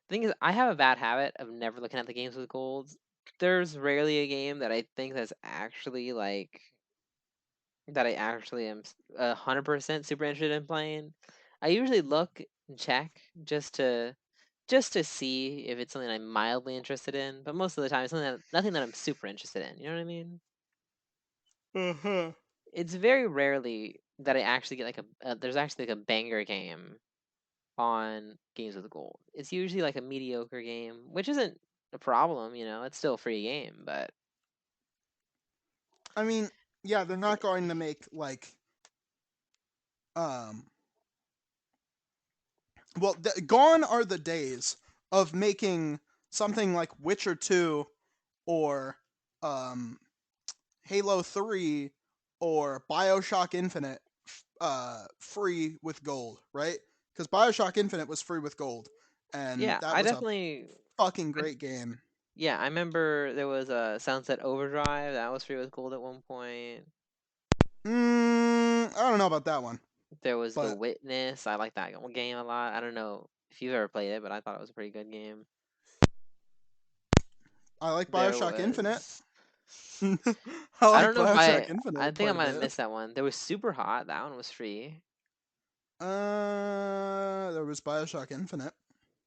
The thing is, I have a bad habit of never looking at the games with golds. There's rarely a game that I think that's actually like that I actually am 100% super interested in playing. I usually look and check just to see if it's something I'm mildly interested in, but most of the time it's nothing that I'm super interested in. You know what I mean? Uh-huh. It's very rarely that I actually get like there's actually like a banger game on games with gold. It's usually like a mediocre game, which isn't a problem. It's still a free game, but I mean, yeah, they're not going to make like um well, gone are the days of making something like Witcher 2 or um Halo 3 or BioShock Infinite free with gold, right? Cuz BioShock Infinite was free with gold and yeah, that I was a definitely, fucking I, great game. yeah, I remember there was a Sunset Overdrive that was free with gold at one point. I don't know about that one, There was The but Witness. I like that game a lot. I don't know if you've ever played it, but I thought it was a pretty good game. I like There BioShock Infinite. was, I I like don't know if I, BioShock I Infinite think I quite a might have bit. missed that one. There was Super Hot. That one was free. There was BioShock Infinite.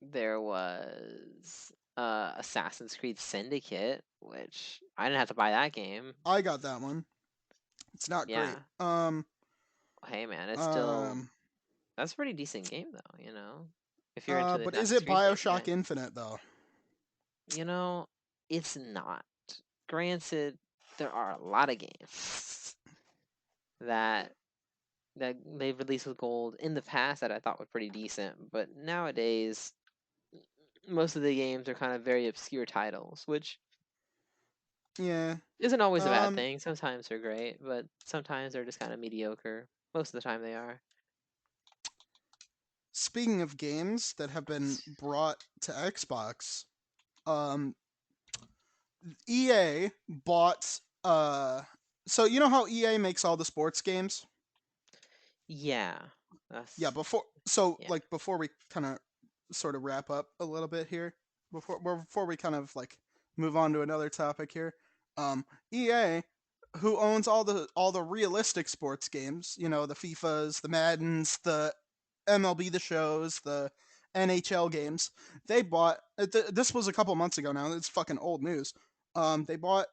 There was Assassin's Creed Syndicate, which I didn't have to buy that game. I got that one. It's not great. Yeah. Hey man, it's still Um, that's a pretty decent game though. If you're into the but is Assassin's it Creed games, BioShock right? Infinite though? You know, it's not. Granted, there are a lot of games that they've released with gold in the past that I thought were pretty decent, but nowadays most of the games are kind of very obscure titles, which Yeah. isn't always a bad Um, thing. Sometimes they're great, but sometimes they're just kind of mediocre. Most of the time they are. speaking of games that have been brought to Xbox, um, EA bought. So you know how EA makes all the sports games? Yeah, Yeah. that's yeah. Before we kind of sort of wrap up a little bit here, before we kind of like move on to another topic here, EA, who owns all the realistic sports games, you know, the FIFAs, the Maddens, the MLB the shows, the NHL games. They bought this was a couple months ago now. It's fucking old news. They bought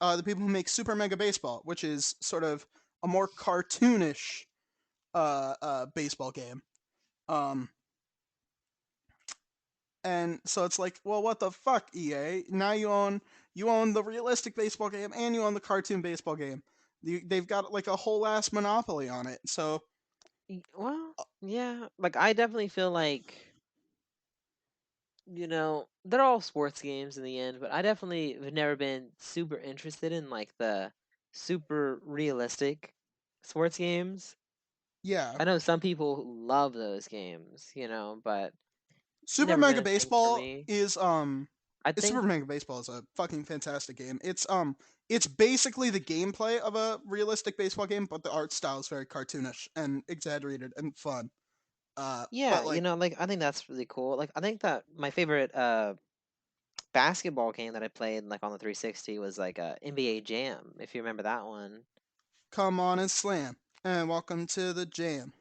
the people who make Super Mega Baseball, which is sort of a more cartoonish baseball game. Um, and so it's like, well, what the fuck, EA? Now you own the realistic baseball game and you own the cartoon baseball game. They've got like a whole ass monopoly on it. So Well, yeah, like I definitely feel like they're all sports games in the end, but I definitely have never been super interested in like the super realistic sports games. yeah, I know some people who love those games, but Super never been Mega a thing for Baseball me. I Super think, Mega Baseball is a fucking fantastic game. It's basically the gameplay of a realistic baseball game, but the art style is very cartoonish and exaggerated and fun. But yeah, like, like I think that's really cool. Like I think that my favorite basketball game that I played like on the 360 was like NBA Jam, if you remember that one. come on and slam, and welcome to the jam.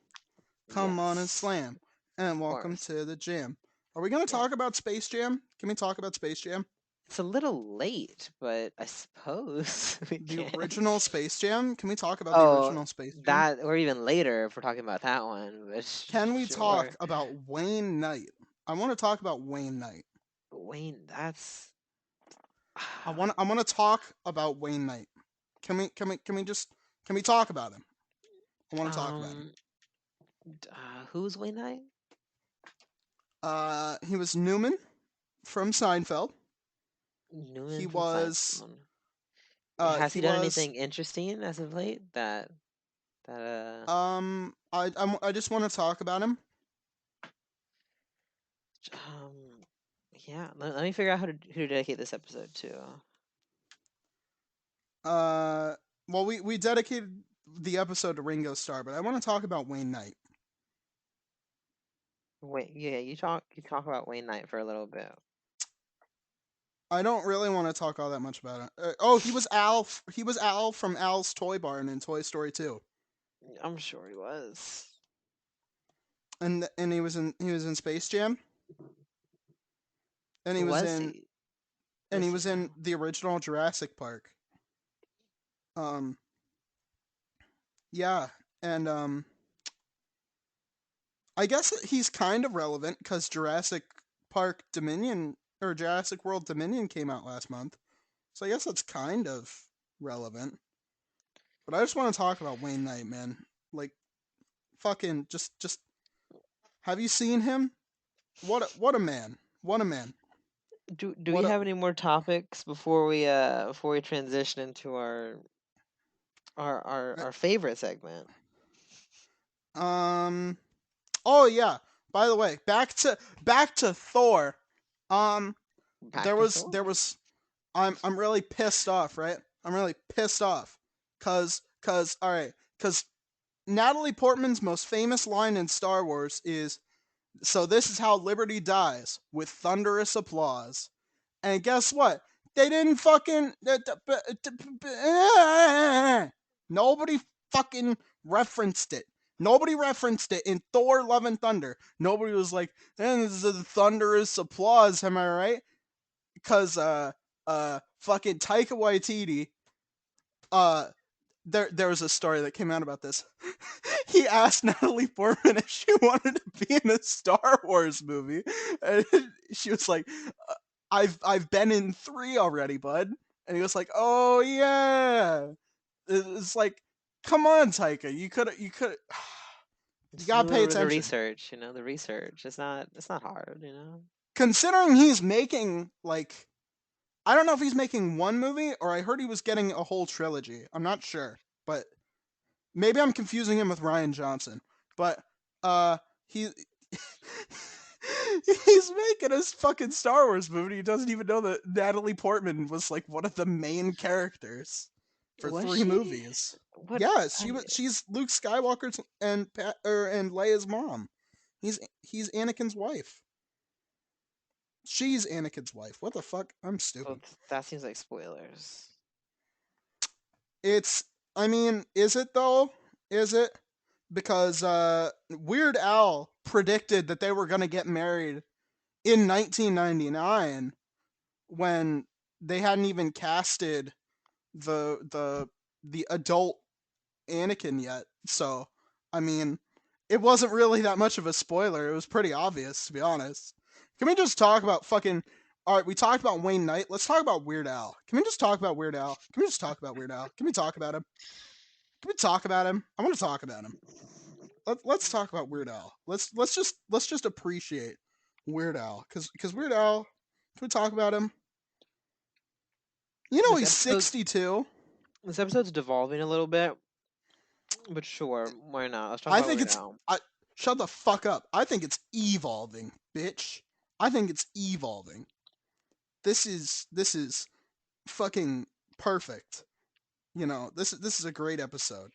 Come on and Yes, slam, and of welcome course. to the jam. Are we gonna Yeah. talk about Space Jam? Can we talk about Space Jam? It's a little late, but I suppose we The can. original Space Jam? Can we talk about the Oh, original Space Jam? that or even later if we're talking about that one, but Can we sure. talk about Wayne Knight? I want to talk about Wayne Knight. Wayne, that's I want to talk about Wayne Knight. Can we talk about him? I want to talk about him. um who's Wayne Knight? He was Newman from Seinfeld. He Newman from was Seinfeld. Has he he done was anything interesting as of late that I just want to talk about him. um yeah, let me figure out who to dedicate this episode to. Uh, well, we dedicated the episode to Ringo Starr, but I want to talk about Wayne Knight. Wait, yeah, you talk about Wayne Knight for a little bit. I don't really want to talk all that much about it. Oh, he was Al. He was Al from Al's Toy Barn in Toy Story 2, I'm sure he was. and he was in Space Jam, and he was Was in he? and he Was he was in now? the original Jurassic Park. Um, yeah, and I guess he's kind of relevant because Jurassic Park Dominion or Jurassic World Dominion came out last month, so I guess that's kind of relevant. But I just want to talk about Wayne Knight, man. Like, fucking, just have you seen him? What a man. What a man. Do we What a have any more topics before we transition into our favorite segment? um. Oh yeah. By the way, back to Thor. Um, Back there to was Thor. there was. I'm really pissed off, right? I'm really pissed off, cause all right, cause Natalie Portman's most famous line in Star Wars is, "So this is how Liberty dies, with thunderous applause." And guess what? They didn't fucking. Nobody fucking referenced it. Nobody referenced it in Thor: Love and Thunder. Nobody was like, this is a thunderous applause, am I right? Because fucking Taika Waititi, uh, there was a story that came out about this. He asked Natalie Portman if she wanted to be in a Star Wars movie, and she was like, I've been in 3 already, bud." And he was like, "Oh yeah." It's like, come on, Taika, you could you Just do gotta a pay little bit of attention. research. The research. It's not hard. Considering he's making like, I don't know if he's making one movie or I heard he was getting a whole trilogy. I'm not sure, but maybe I'm confusing him with Ryan Johnson. But uh, he He's making a fucking Star Wars movie. He doesn't even know that Natalie Portman was like one of the main characters for Was 3 she? movies. What? Yes, I, she's Luke Skywalker's and Leia's mom. He's Anakin's wife. She's Anakin's wife. What the fuck? I'm well, stupid. that seems like spoilers. It's. I mean, is it though? Is it? Because Weird Al predicted that they were gonna get married in 1999 when they hadn't even casted the adult Anakin yet. So, I mean, it wasn't really that much of a spoiler. It was pretty obvious, to be honest. Can we just talk about fucking? All right, we talked about Wayne Knight. Let's talk about Weird Al. Can we just talk about Weird Al? Can we just talk about Weird Al? Can we talk about him? Can we talk about him? I want to talk about him. Let's talk about Weird Al. Let's just appreciate Weird Al because Weird Al. Can we talk about him? You know This he's episode, 62. this episode's devolving a little bit, but sure, why not? Let's talk I about think Weird it's Al. I shut the fuck up. I think it's evolving, bitch. I think it's evolving. This is fucking perfect. This is a great episode.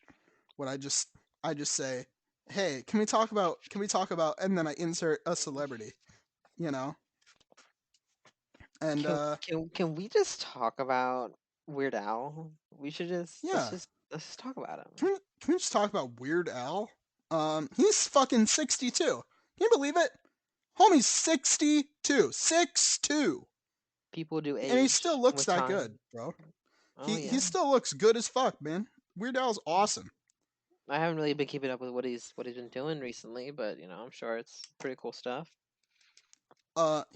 When I just say, "Hey, can we talk about and then I insert a celebrity, you know? And Can we just talk about Weird Al? We should just yeah, let's just talk about him. can we just talk about Weird Al? He's fucking 62. Can you believe it? Homie's 62. 6'2". People do And he still age looks with that good, time. bro. Oh He yeah. still looks good as fuck, man. Weird Al's awesome. I haven't really been keeping up with what he's been doing recently, but I'm sure it's pretty cool stuff.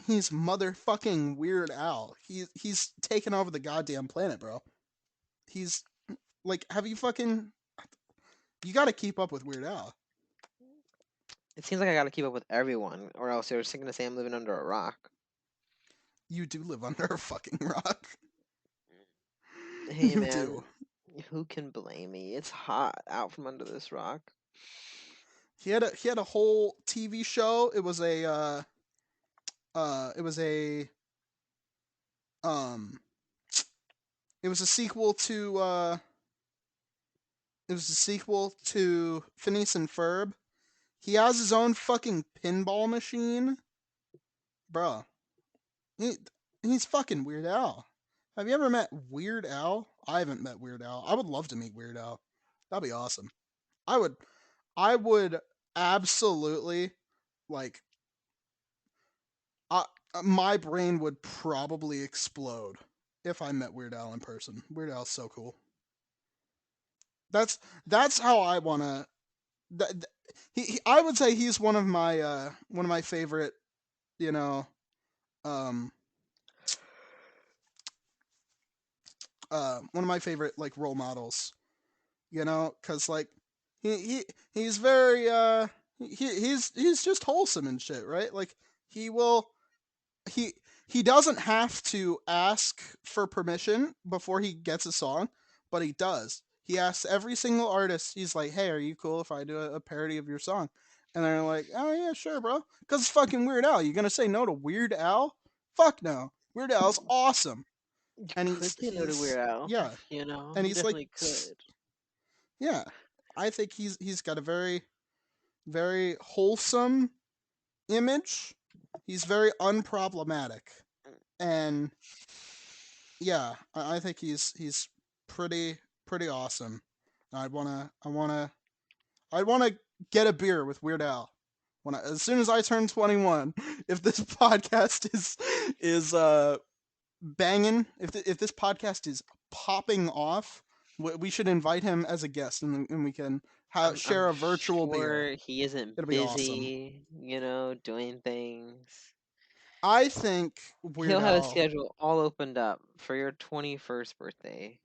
He's motherfucking Weird Al. He's taken over the goddamn planet, bro. He's like, have you fucking? You got to keep up with Weird Al. It seems like I gotta keep up with everyone, or else you're just gonna say I'm living under a rock. You do live under a fucking rock. Hey You man, do. who can blame me? It's hot out from under this rock. He had a whole TV show. Um it was a sequel to Phineas and Ferb. He has his own fucking pinball machine, bro. He, he's fucking Weird Al. Have you ever met Weird Al? I haven't met Weird Al. I would love to meet Weird Al. That'd be awesome. I would I would absolutely like I, my brain would probably explode if I met Weird Al in person. Weird Al's so cool. That's how I want to th- I would say he's one of my favorite, you know, um one of my favorite like role models, cuz like he he he's very he's just wholesome and shit, right? Like he will he he doesn't have to ask for permission before he gets a song, but he does. He asks every single artist. He's like, "Hey, are you cool if I do a parody of your song?" And they're like, "Oh yeah, sure, bro." Because it's fucking Weird Al. You gonna say no to Weird Al? Fuck no. Weird Al's awesome, You and could say no to he's Weird Al. yeah, and You he's like definitely could. yeah. I think he's got a very very wholesome image. He's very unproblematic, and yeah, I think he's pretty awesome. I'd wanna get a beer with Weird Al as soon as I turn 21. If this podcast is banging, if this podcast is popping off, we should invite him as a guest, and we can I'm share a virtual beer. sure he isn't It'll be awesome. busy, doing things. I think He'll Weird have his Al. schedule all opened up for your 21st birthday.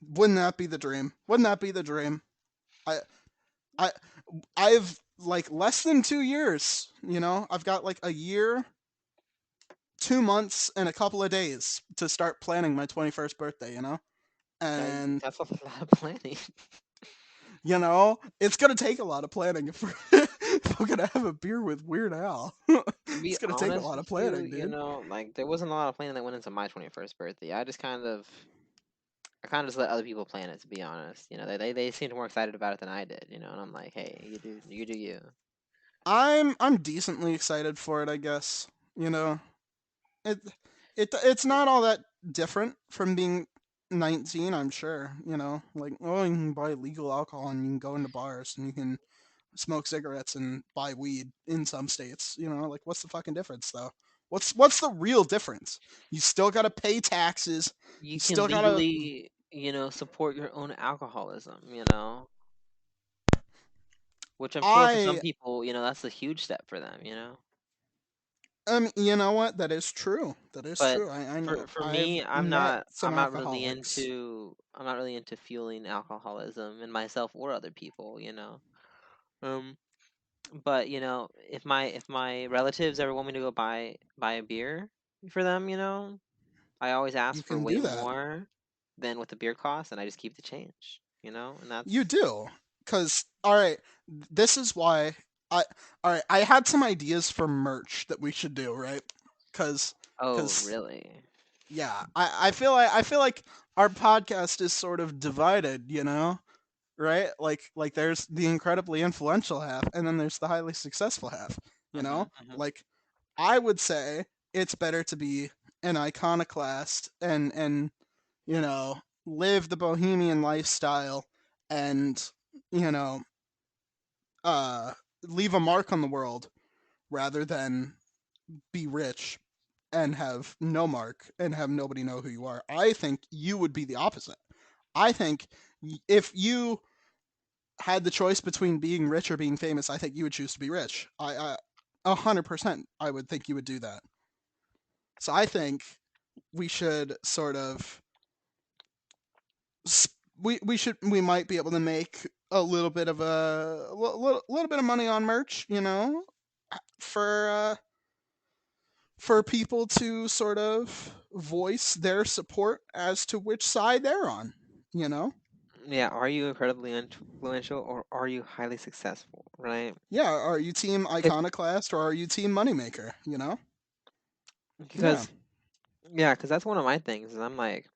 Wouldn't that be the dream? Wouldn't that be the dream? I I I've like less than 2 years. I've got like a year, 2 months, and a couple of days to start planning my 21st birthday. That, And that's a lot of planning. You know, it's gonna take a lot of planning if we're gonna have a beer with Weird Al. To be It's gonna take a honest lot with of you, planning, dude. like there wasn't a lot of planning that went into my 21st birthday. I kind of just let other people plan it. To be honest, they seemed more excited about it than I did. And I'm like, hey, you do you. I'm decently excited for it, I guess. You know, it it's not all that different from being 19, I'm sure. Like, oh, you can buy legal alcohol and you can go into bars and you can smoke cigarettes and buy weed in some states. Like, what's the fucking difference though? What's the real difference? You still gotta pay taxes. You You can still gotta. legally, support your own alcoholism. Which I'm sure for some I people, that's a huge step for them. You know what? That is true. That is But true. I know. for I've me, met I'm some not really alcoholics. into fueling alcoholism in myself or other people. Um, but if my relatives ever want me to go buy a beer for them, I always You ask for can way do that. more than what the beer costs, and I just keep the change. And You that's do. Cause all right, this is why I all right. I had some ideas for merch that we should do. Right. Cause oh cause really? yeah, I feel like our podcast is sort of divided. Right? Like there's the incredibly influential half, and then there's the highly successful half. Hmm, hmm. Like I would say it's better to be an iconoclast and you know live the bohemian lifestyle and you know uh leave a mark on the world rather than be rich and have no mark and have nobody know who you are. I think you would be the opposite. I think if you had the choice between being rich or being famous, I think you would choose to be rich. 100%, I would think you would do that. So I think we should sort of we might be able to make a little bit of little bit of money on merch, for for people to sort of voice their support as to which side they're on. You know, Yeah, are you incredibly influential or are you highly successful, right? yeah. Are you team If iconoclast or are you team moneymaker? Yeah. because yeah, because that's one of my things. Is I'm like,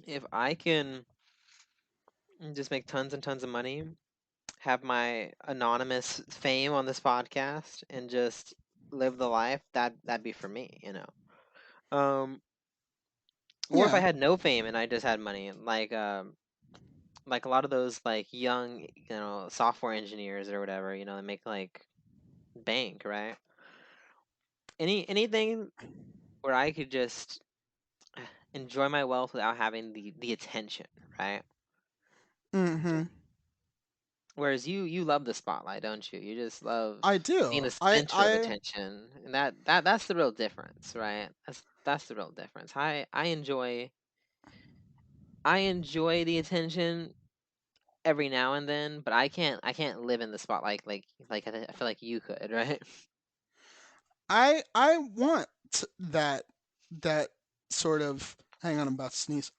if I can just make tons and tons of money, have my anonymous fame on this podcast, and just live the life, that'd be for me. Or if I Yeah. had no fame and I just had money, like a lot of those like young, software engineers or whatever, they make like bank, right? Anything where I could just enjoy my wealth without having the attention, right? Mm-hmm. Whereas you love the spotlight, don't you? You just love I being do. the I center of I attention, and that's the real difference, right? That's the real difference. I enjoy the attention every now and then, but I can't live in the spotlight I feel like you could, right? I want that sort of. Hang on, I'm about to sneeze.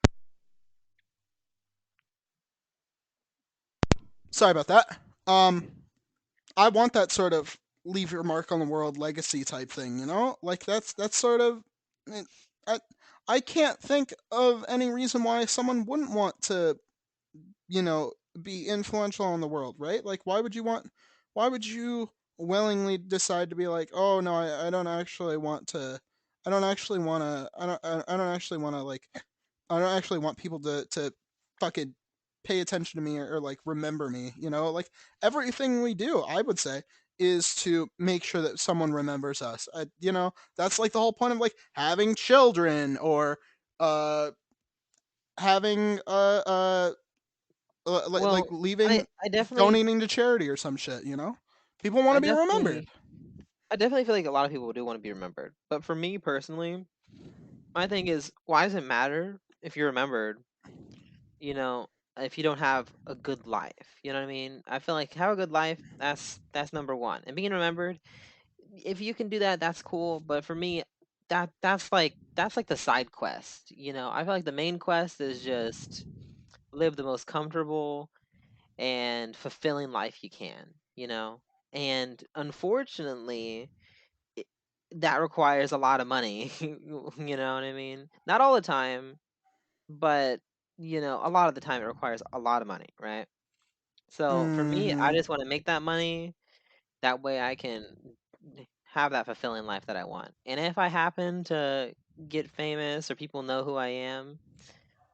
Sorry about that. I want that sort of leave your mark on the world legacy type thing. Like that's sort of. I I can't think of any reason why someone wouldn't want to you know be influential in the world, right? Like why would you willingly decide to be like, oh no, I don't actually want to I don't actually want to I don't actually want to like I don't actually want people to fucking pay attention to me or like remember me, like everything we do, I would say, is to make sure that someone remembers us. That's like the whole point of like having children or uh having like Well, I leaving, I definitely donating to charity or some shit. People want I to be remembered. definitely I definitely feel like a lot of people do want to be remembered. But for me personally, my thing is, why does it matter if you're remembered, you know, if you don't have a good life? You know what I mean? I feel like have a good life, that's number one. And being remembered, if you can do that, that's cool. But for me, that's like the side quest. I feel like the main quest is just live the most comfortable and fulfilling life you can, And unfortunately, it, that requires a lot of money, you know what I mean? Not all the time, but a lot of the time it requires a lot of money, right? So for me, I Mm-hmm. just want to make that money. That way I can have that fulfilling life that I want. And if I happen to get famous or people know who I am,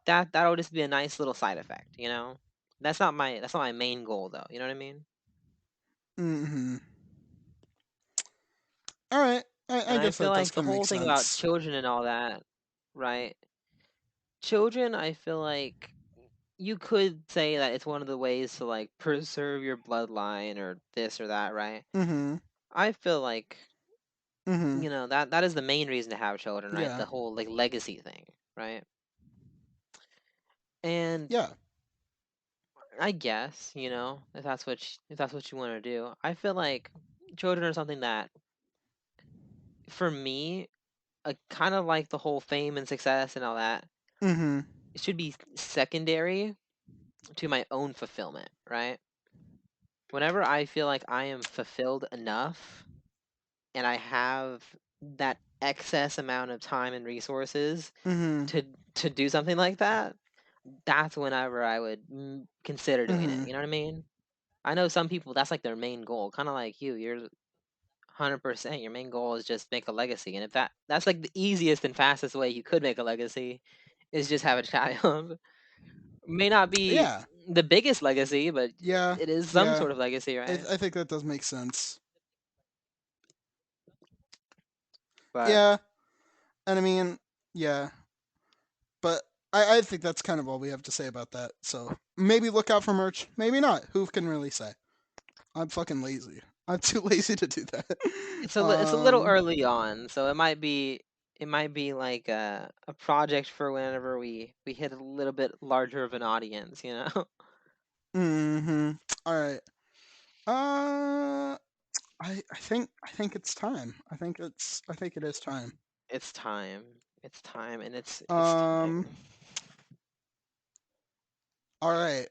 that'll just be a nice little side effect. That's not my main goal though. You know what I mean? Mm-hmm. All right. I And I guess feel that does like the kind of make whole thing about sense. children and all that, right? Children, I feel like you could say that it's one of the ways to like preserve your bloodline or this or that, right? Mm-hmm. I feel like Mm-hmm. that is the main reason to have children, right? Yeah. The whole like legacy thing, right? And Yeah. I guess, if that's what you want to do. I feel like children are something that for me, kind of like the whole fame and success and all that, Mm-hmm. it should be secondary to my own fulfillment, right? Whenever I feel like I am fulfilled enough and I have that excess amount of time and resources Mm-hmm. to to do something like that, that's whenever I would consider doing it. Mm-hmm. You know what I mean? I know some people that's like their main goal, kind of like you. You're 100%. Your main goal is just make a legacy, and if that's like the easiest and fastest way you could make a legacy is just have a child. May not be Yeah. the biggest legacy, but Yeah. it is some Yeah. sort of legacy, right? I think that does make sense. But Yeah. And I mean, yeah. But I think that's kind of all we have to say about that. So maybe look out for merch. Maybe not. Who can really say? I'm fucking lazy. I'm too lazy to do that. it's a little early on, so it might be like a project for whenever we hit a little bit larger of an audience. Mm-hmm. All right. Uh, I think it's time. I think it is time. It's time. It's time, and it's Um. time. All right.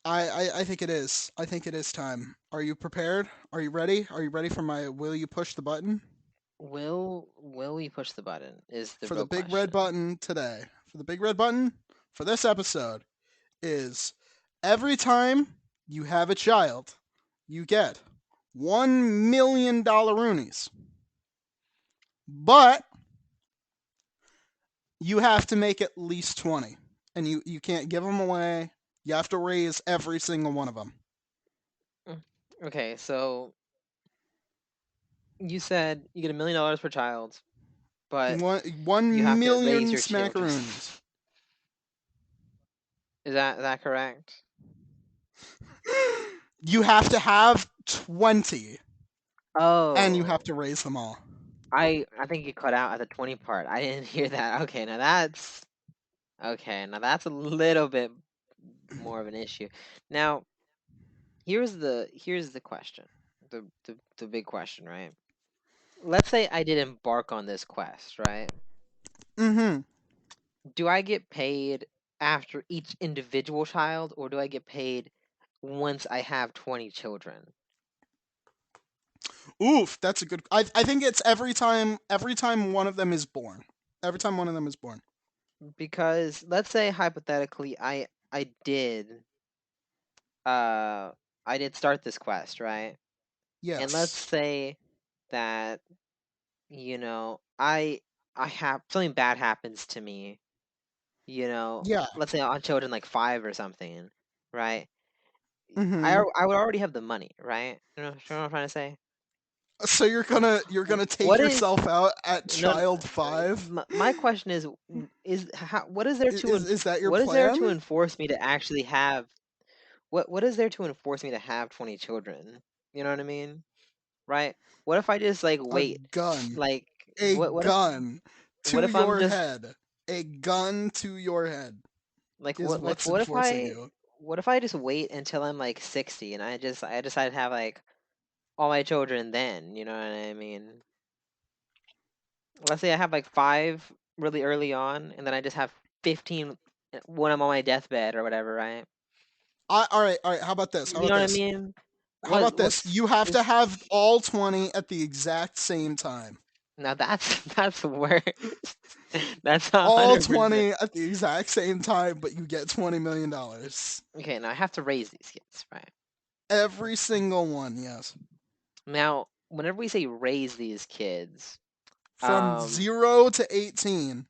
I think it is. I think it is time. Are you prepared? Are you ready? Are you ready for my will you push the button? Will we push the button? Is the For the real big red question. button today. For the big red button for this episode is every time you have a child, you get $1 million Roonies. But you have to make at least 20. And you can't give them away. You have to raise every single one of them. Mm. Okay, so you said you get $1 million per child, but you One have to raise million your children. smackaroonies. Is that correct? You have to have 20 and you have Oh, to raise them all. I think you cut out at the 20 part. I didn't hear that. Okay. Now that's a little bit more of an issue. Now, here's the question. The big question, right? Let's say I did embark on this quest, right? Mm-hmm. Do I get paid after each individual child, or do I get paid once I have 20 children? Oof, that's a good. I think it's every time one of them is born. Every time one of them is born. Because let's say hypothetically I did uh I did start this quest, right? And let's Yes. say that I have something bad happens to me, Yeah. let's say on children like 5 or something, right? I Mm-hmm. al- I would already have the money, right? You know what I'm trying to say? So you're gonna take What is yourself out at no, no child 5? my question is what is there to Is that your what is there to plan? enforce me to actually have what is there to enforce me to have 20 children? You know what I mean? Right? What if I just like A wait? gun. Like A what if gun what to if I'm your just head. A gun to your head like is what what's what if enforcing I you. what if I just wait until I'm like 60 and I decide to have like all my children then, you know what I mean? Let's say I have like 5 really early on and then I just have 15 when I'm on my deathbed or whatever, right? All right. How about this? How You about know what I this? mean? How about this? What's You have is to have all 20 at the exact same time. now that's worse. That's a All hundred percent. 20 at the exact same time, but you get $20 million. Okay, now I have to raise these kids, right? Every single one, yes. Now, whenever we say raise these kids, From 0 to 18.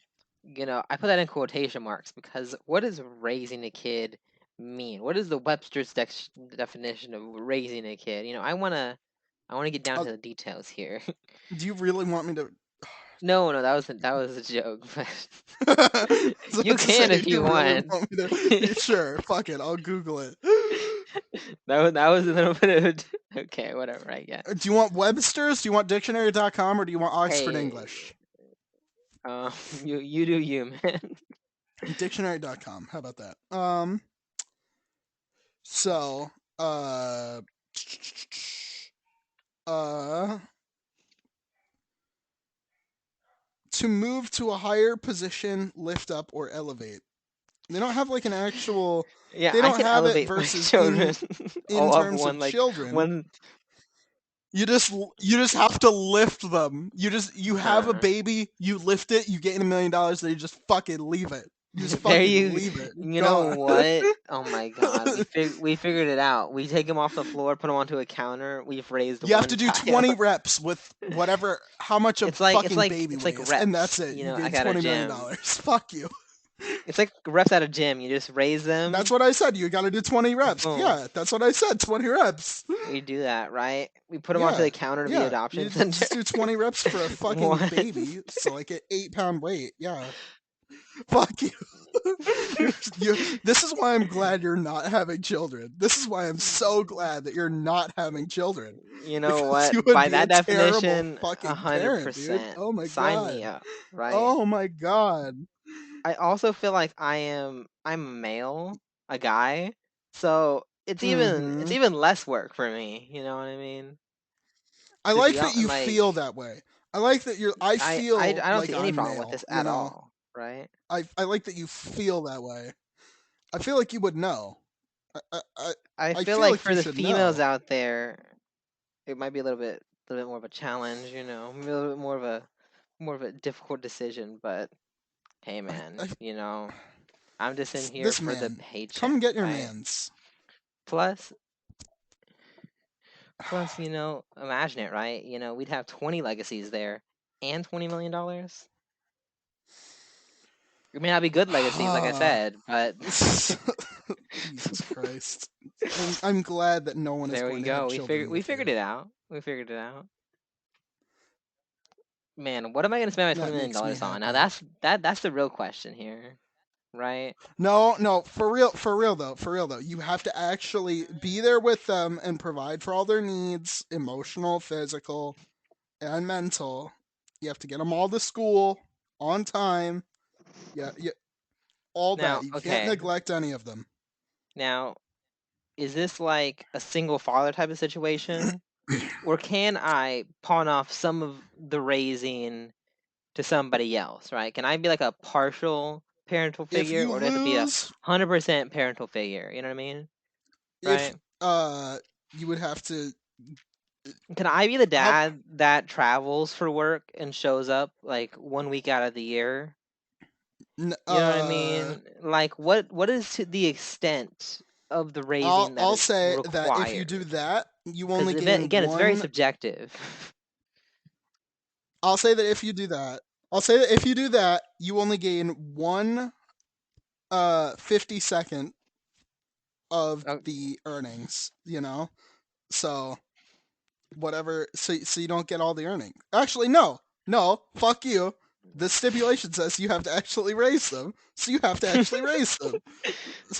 I put that in quotation marks because what does raising a kid mean? What is the Webster's definition of raising a kid? I wanna get down Uh, to the details here. do you really want me to? No, that was a joke, but So you to say, can if do you you really want. want me to? Sure, fuck it. I'll Google it. That was a little bit of okay, whatever, I Do guess. you want Webster's? Do you want dictionary.com, or do you want Oxford Hey, English? you do you, man. Dictionary.com. How about that? So, uh, uh, to move to a higher position, lift up, or elevate. They don't have like an actual. Yeah, They I don't can have it elevate my versus children in all up terms one of like children. one. You just have to lift them. You have a Huh. baby, you lift it, you gain $1 million, then you just fucking leave it. You just There fucking you leave it. you know God. what? Oh my god, we figured it out. We take him off the floor, put him onto a counter. We've raised You have one to do child. 20 reps with whatever how much a It's like it's fucking like baby it's like weighs, and that's reps, it. You gain like at a $20 million. gym. Fuck you. It's like reps at a gym. You just raise That's them. what I said. You got to do 20 reps. Boom. Yeah, that's what I said. 20 reps. We do that, right? We put them onto Yeah, the counter to the yeah. adoption You center. just do 20 reps for a fucking What? baby. So like an 8 pound weight. Yeah. Fuck you. This is why I'm glad you're not having children. This is why I'm so glad that you're not having children. You know Because what? you would By be a that terrible definition, a fucking hundred parent, dude. percent. Oh my Sign god. me up, right? Oh my god. I also feel like I'm a male, a guy, so it's Mm-hmm. even less work for me. You know what I mean? I To like be that out you feel like that way. I like that you're I I feel don't like see any I'm problem with male, this you at know. all, right? I like that you feel that way. I feel like you would know. I I I, I I feel feel like like you for the should females know. out there, it might be a little bit more of a challenge. Maybe a little bit more of a difficult decision. But hey, man, I, I'm just in here this for the man, paycheck, come get your right? man's. Plus, imagine it, right? We'd have 20 legacies there and $20 million. It may not be good legacies, like I said, but Jesus Christ. I'm glad that no one is there we going to have go. We children figured we with figured you. it out. We figured it out. Man, what am I gonna spend my twenty That million makes me dollars on? Now happy. that's the real question here, right? No, no, for real though. You have to actually be there with them and provide for all their needs, emotional, physical, and mental. You have to get them all to school on time. Yeah, yeah, all that. Now, You can't okay. neglect any of them. Now, is this like a single father type of situation? Or can I pawn off some of the raising to somebody else, right? Can I be like a partial parental If figure, you or do I have to be a lose, 100% parental figure? You know what I mean? if Right? you would have to Can I be the how dad that travels for work and shows up like 1 week out of the year? n- You know what I uh mean? Like, what is to the extent of the I'll raising that I'll is say that if you do required? that, you Because only gain again, it's very one. subjective. I'll say that if you do that, I'll say that if you do that, you only gain one 50-second of Oh, the earnings, you know? So whatever so you don't get all the earnings. Actually, no. No, fuck you. The stipulation says you have to actually raise them. So you have to actually raise them.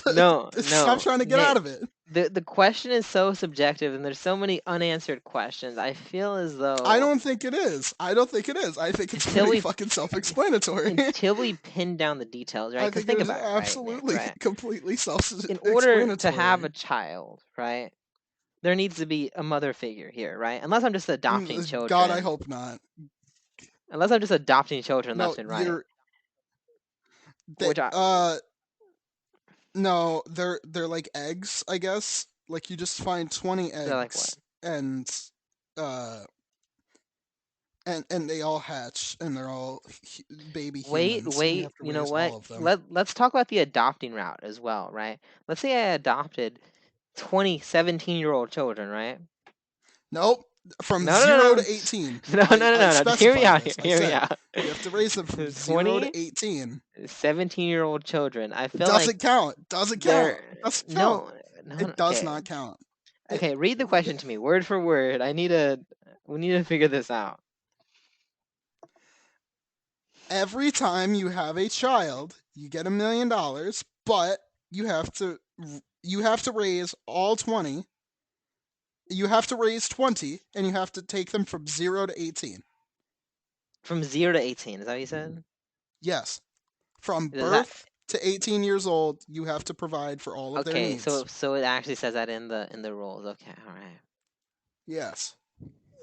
no, Stop no. trying to get out of it. The question is so subjective, and there's so many unanswered questions. I feel as I though don't think it is. I don't think it is. I think it's until pretty we fucking self-explanatory. until we pin down the details, right? I Because think it think is about it, right, absolutely right. completely In order to have self-explanatory. a child, right, there needs to be a mother figure here, right? Unless I'm just adopting God, I children. hope not. Unless I'm just adopting children No, left and right, you're they which I uh No, they're like eggs, I guess. Like you just find 20 They're like what? eggs and uh and they all hatch and they're all baby humans and you Wait. have to You know raise what? all of them. Let's talk about the adopting route as well, right? Let's say I adopted 20 17-year-old children, right? Nope. From No, no, 0 no, to 18. no, no, no, I no, no. Just hear me specified out here. this. I Hear me said out. you have to raise them from 0 to 20 18. 17-year-old children. I feel like Doesn't count. Doesn't count. they're Doesn't count. no, no, no. It does Okay, not count. It, okay. Read the question to me, word for word. We need to figure this out. every time you have a child, you get $1 million, but you have to raise all 20. You have to raise 20 and you have to take them from 0 to 18. From 0 to 18, is that what you said? Yes. From Does that birth to 18 years old, you have to provide for all of their okay? needs. So it actually says that in the rules. Okay, all right. Yes.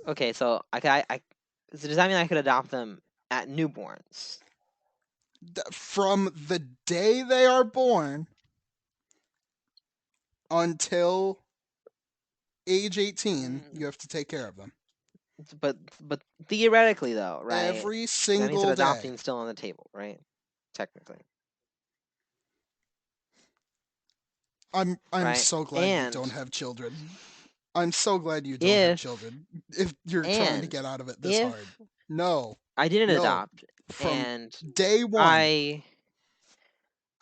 Okay, so so does that mean I could adopt them at newborns? From the day they are born until age 18, you have to take care of them. But theoretically though, right? Every That means that single day. adopting's still on the table, right? Technically, I'm right? so glad you And don't have children. I'm so glad you don't have if children. If you're trying to and get out of it this hard. if No. I didn't No. adopt From and day 1.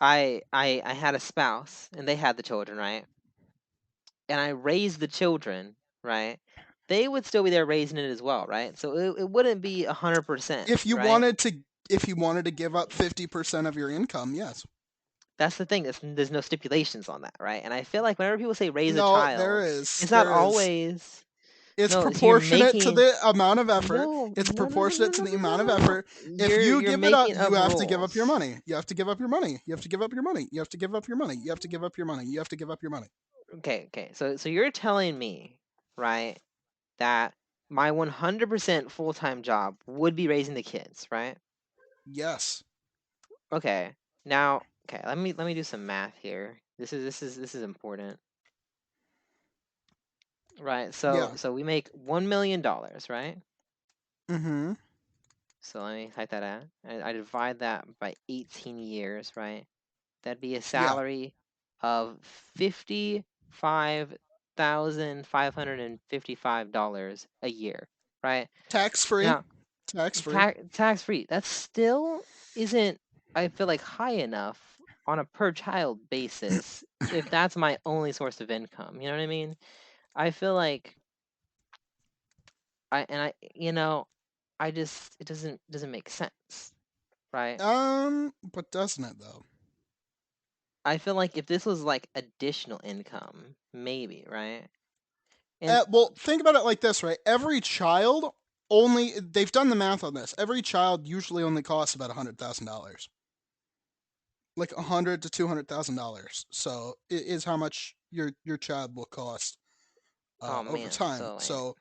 I I had a spouse and they had the children, right? And I raised the children, right? They would still be there raising it as well, right? So it wouldn't be 100%, If you right? wanted to give up 50% of your income, yes. That's the thing. There's no stipulations on that, right? And I feel like whenever people say raise a No, there child, is. it's not There is. always It's no. So you're proportionate to making the amount of effort. no, It's no, no, no, no, proportionate to no, the no, amount of no, no. effort. If you You're give it up, making you up have to give up your rules. money. You have to give up your money. You have to give up your money. You have to give up your money. You have to give up your money. You have to give up your money. Okay. So you're telling me, right, that my 100% full-time job would be raising the kids, right? Yes. Okay. Now, okay, let me do some math here. This is important. Right. Yeah. So we make $1 million, right? Mm-hmm. So let me type that out. I divide that by 18 years, right? That'd be a Yeah. salary of $55,555 a year, right? Tax free. Now, Tax free. tax free. That still isn't, I feel like, high enough on a per child basis if that's my only source of income. You know what I mean? I feel like I just it doesn't make sense, right? But doesn't it though? I feel like if this was like additional income, maybe, right? And Well, think about it like this, right? Every child they've done the math on this. Every child usually only costs about $100,000, like $100,000 to $200,000. So it is how much your child will cost oh over man, time. so like So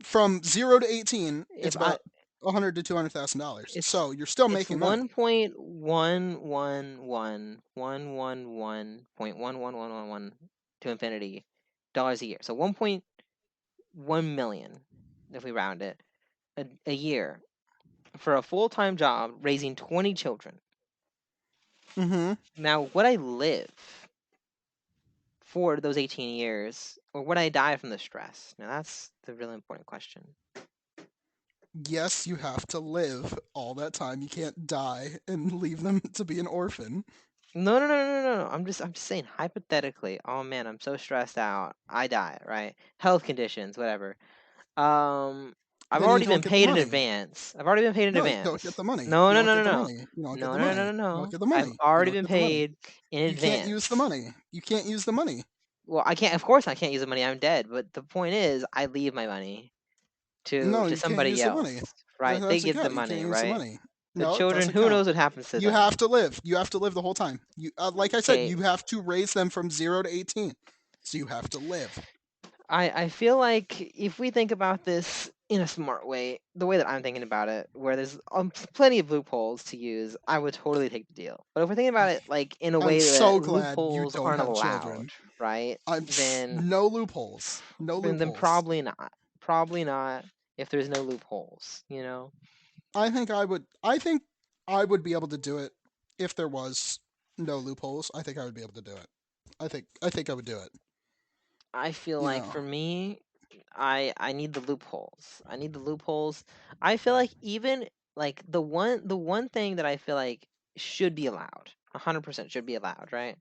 from 0 to 18, it's if I about $100,000 to $200,000. it's So you're still it's making money. 1.11111.11111 to infinity dollars a year. So 1.1 million if we round it a year for a full-time job raising 20 children. Mm-hmm. Now, would I live for those 18 years, or would I die from the stress? Now, that's the really important question. Yes, you have to live all that time. You can't die and leave them to be an orphan. No. I'm just saying hypothetically. Oh man, I'm so stressed out. I die, right? Health conditions, whatever. I've Then you already don't been get the paid in money. advance. I've already been paid in No, you don't get advance. the money. No, You no, don't no, no, get the no. money. You don't get No, the no, no, money. no, no, You don't no. get the I've money. You already don't been get the money. paid in You can't use the advance. money. You can't use the money. Well, I can't. Of course, I can't use the money. I'm dead. But the point is, I leave my money No, to you can't somebody use the else, money. right? They Doesn't get the count. You can't money, use the right? money. The No, it children, doesn't who count. knows what happens to You them? have to live. You have to live the whole time. You like I said, Okay, you have to raise them from 0 to 18. So you have to live. I feel like if we think about this in a smart way, the way that I'm thinking about it, where there's plenty of loopholes to use, I would totally take the deal. But if we're thinking about it like in a I'm way that so glad you loopholes don't aren't have allowed, children. right? Then No loopholes. No then loopholes. probably not. Probably not if there's no loopholes, I think I would. I think I would be able to do it if there was no loopholes. I think I would be able to do it. I think I would do it. I feel You like know. for me, I need the loopholes. I need the loopholes. I feel like even like the one thing that I feel like should be allowed, 100% should be allowed, right?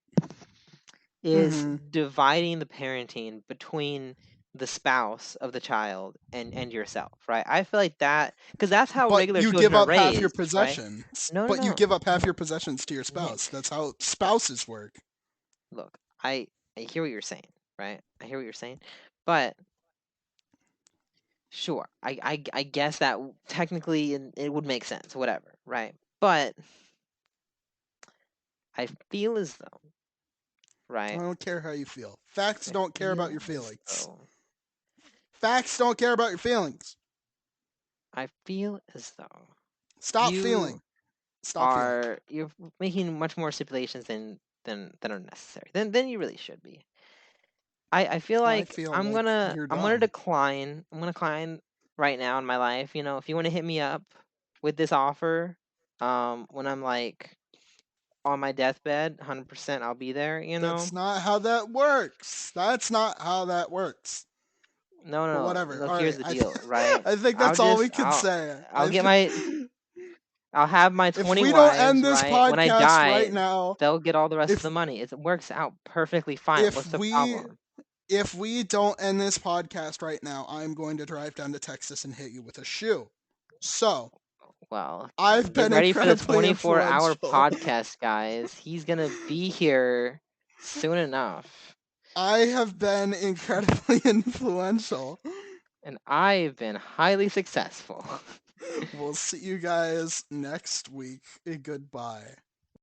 Is Mm-hmm. dividing the parenting between the spouse of the child and yourself, right? I feel like that because that's how But regular you children give are up half your raised, right? possessions. No, no, But you no, give up half no. your possessions to your Yeah, spouse. That's how uh, spouses work. look, I hear what you're saying, right? I hear what you're saying, but sure, I guess that technically it would make sense, whatever, right? But I feel as though, I right? don't care how you feel. Facts I don't care about feel your as feelings. though Facts don't care about your feelings. I feel as though Stop you feeling. Stop feeling. you're making much more stipulations than are necessary. Than you really should be. I feel I like feel I'm like gonna you're I'm gonna dumb. decline. I'm gonna decline right now in my life. If you want to hit me up with this offer, when I'm like on my deathbed, 100% I'll be there. That's not how that works. That's not how that works. No, But no. whatever. Look, All here's right. the deal, right? I think I'll that's all just we can say. I'll get my I'll have my If 20 we don't wives, end this right? When I podcast right die, now, they'll get all the rest of if the money. It works out perfectly fine. if What's the we problem? if we don't end this podcast right now, I'm going to drive down to Texas and hit you with a shoe. So, Well, I've get been ready for the incredibly 24-hour influential. podcast, guys. He's gonna be here soon enough. I have been incredibly influential. And I've been highly successful. We'll see you guys next week. Goodbye.